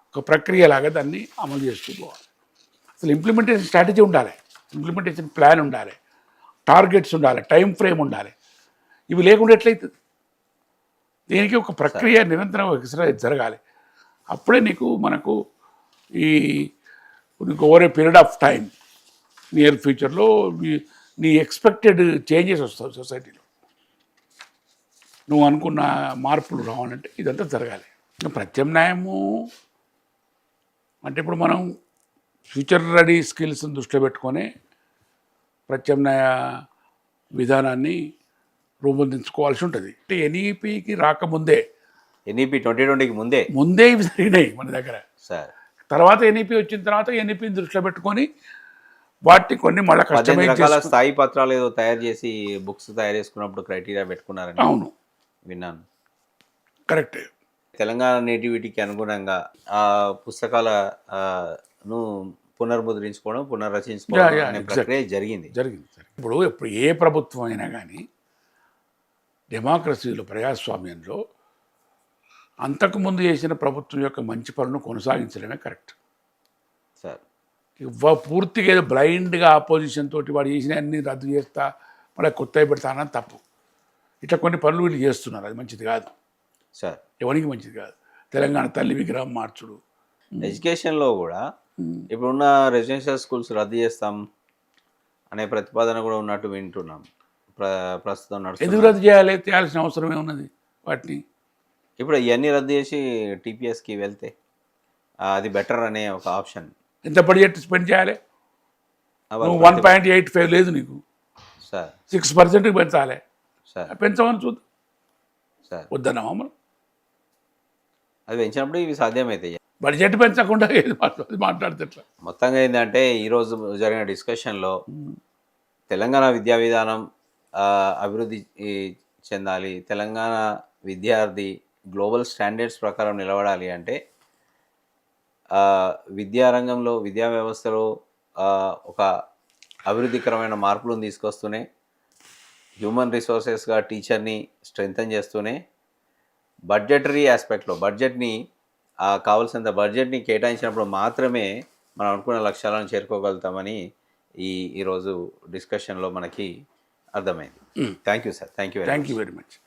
ఒక ప్రక్రియలాగా దాన్ని అమలు చేస్తూ పోవాలి. అసలు ఇంప్లిమెంటేషన్ స్ట్రాటజీ ఉండాలి, ఇంప్లిమెంటేషన్ ప్లాన్ ఉండాలి, టార్గెట్స్ ఉండాలి, టైం ఫ్రేమ్ ఉండాలి. ఇవి లేకుండా ఎట్లయితుంది? దీనికి ఒక ప్రక్రియ నిరంతరం జరగాలి. అప్పుడే మనకు over a period of time near ఫ్యూచర్లో నీ ఎక్స్పెక్టెడ్ చేంజెస్ వస్తాయి సొసైటీలో. నువ్వు అనుకున్న మార్పులు రావాలంటే ఇదంతా జరగాలి. ప్రత్యామ్నాయము అంటే ఇప్పుడు మనం ఫ్యూచర్ రెడీ స్కిల్స్ని దృష్టిలో పెట్టుకొని ప్రత్యామ్నాయ విధానాన్ని రూపొందించుకోవాల్సి ఉంటుంది. అంటే ఎన్ఈపికి రాకముందే, ఎన్ఈపి 2020కి ముందే ఇవి జరిగినాయి మన దగ్గర. సార్ తర్వాత ఎన్ఈపి వచ్చిన తర్వాత ఎన్ఈపిని దృష్టిలో పెట్టుకొని వాటిని కొన్ని మళ్ళీ 18 కస్టమైజ్ రకాల స్థాయి పత్రాలు ఏదో తయారు చేసి బుక్స్ తయారు చేసుకున్నప్పుడు క్రైటీరియా పెట్టుకున్నారని అవును విన్నాను. కరెక్టే. తెలంగాణ నేటివిటీకి అనుగుణంగా ఆ పుస్తకాల ను పునర్ముద్రించుకోవడం, పునర్రచించుకోవడం Yeah, అనే exactly. ప్రక్రియ జరిగింది. జరిగింది. ఇప్పుడు ఏ ప్రభుత్వం అయినా కానీ డెమోక్రసీలో ప్రజాస్వామ్యంలో అంతకుముందు చేసిన ప్రభుత్వం యొక్క మంచి పనులను కొనసాగించడమే కరెక్ట్. సార్ పూర్తిగా ఏదో బ్లైండ్గా ఆపోజిషన్ తోటి వాడు చేసిన అన్ని రద్దు చేస్తా మళ్ళీ కొత్తవి పెడతానని తప్పు. ఇట్లా కొన్ని పనులు వీళ్ళు చేస్తున్నారు, అది మంచిది కాదు, సార్ ఎవరికి మంచిది కాదు. తెలంగాణ తల్లి విగ్రహం మార్చుడు, ఎడ్యుకేషన్లో కూడా ఇప్పుడున్న రెసిడెన్షియల్ స్కూల్స్ రద్దు చేస్తాం అనే ప్రతిపాదన కూడా ఉన్నట్టు వింటున్నాం. ప్రస్తుతం ఎందుకు నడుస్తుంది. రద్దు చేయాలి, చేయాల్సిన అవసరమే ఉన్నది వాటిని. ఇప్పుడు ఇవన్నీ రద్దు చేసి టీపీఎస్కి వెళ్తే అది బెటర్ అనే ఒక ఆప్షన్. ఎంత బడ్జెట్ స్పెండ్ చేయాలి? నువ్వు 1.85 లేదు నీకు, సార్ 6% పెంచాలి. సార్ పెంచమని చూద్దాం, సార్ వద్దన్నా మమ్మల్ని. అది పెంచినప్పుడు ఇవి సాధ్యమవుతాయి. బడ్జెట్ పెంచకుండా ఏది మాట్లాడితే ఎట్లా? మొత్తంగా ఏంటంటే ఈరోజు జరిగిన డిస్కషన్లో తెలంగాణ విద్యా విధానం అభివృద్ధి చెందాలి, తెలంగాణ విద్యార్థి గ్లోబల్ స్టాండర్డ్స్ ప్రకారం నిలబడాలి అంటే విద్యారంగంలో, విద్యా వ్యవస్థలో ఒక అభివృద్ధికరమైన మార్పులను తీసుకొస్తూనే, హ్యూమన్ రిసోర్సెస్గా టీచర్ని స్ట్రెంగ్తన్ చేస్తూనే, బడ్జెటరీ ఆస్పెక్ట్లో బడ్జెట్ని కావాల్సినంత బడ్జెట్ని కేటాయించినప్పుడు మాత్రమే మనం అనుకున్న లక్ష్యాలను చేరుకోగలుగుతామని ఈరోజు డిస్కషన్లో మనకి అర్థమైంది. Thank you sir. Thank you very much.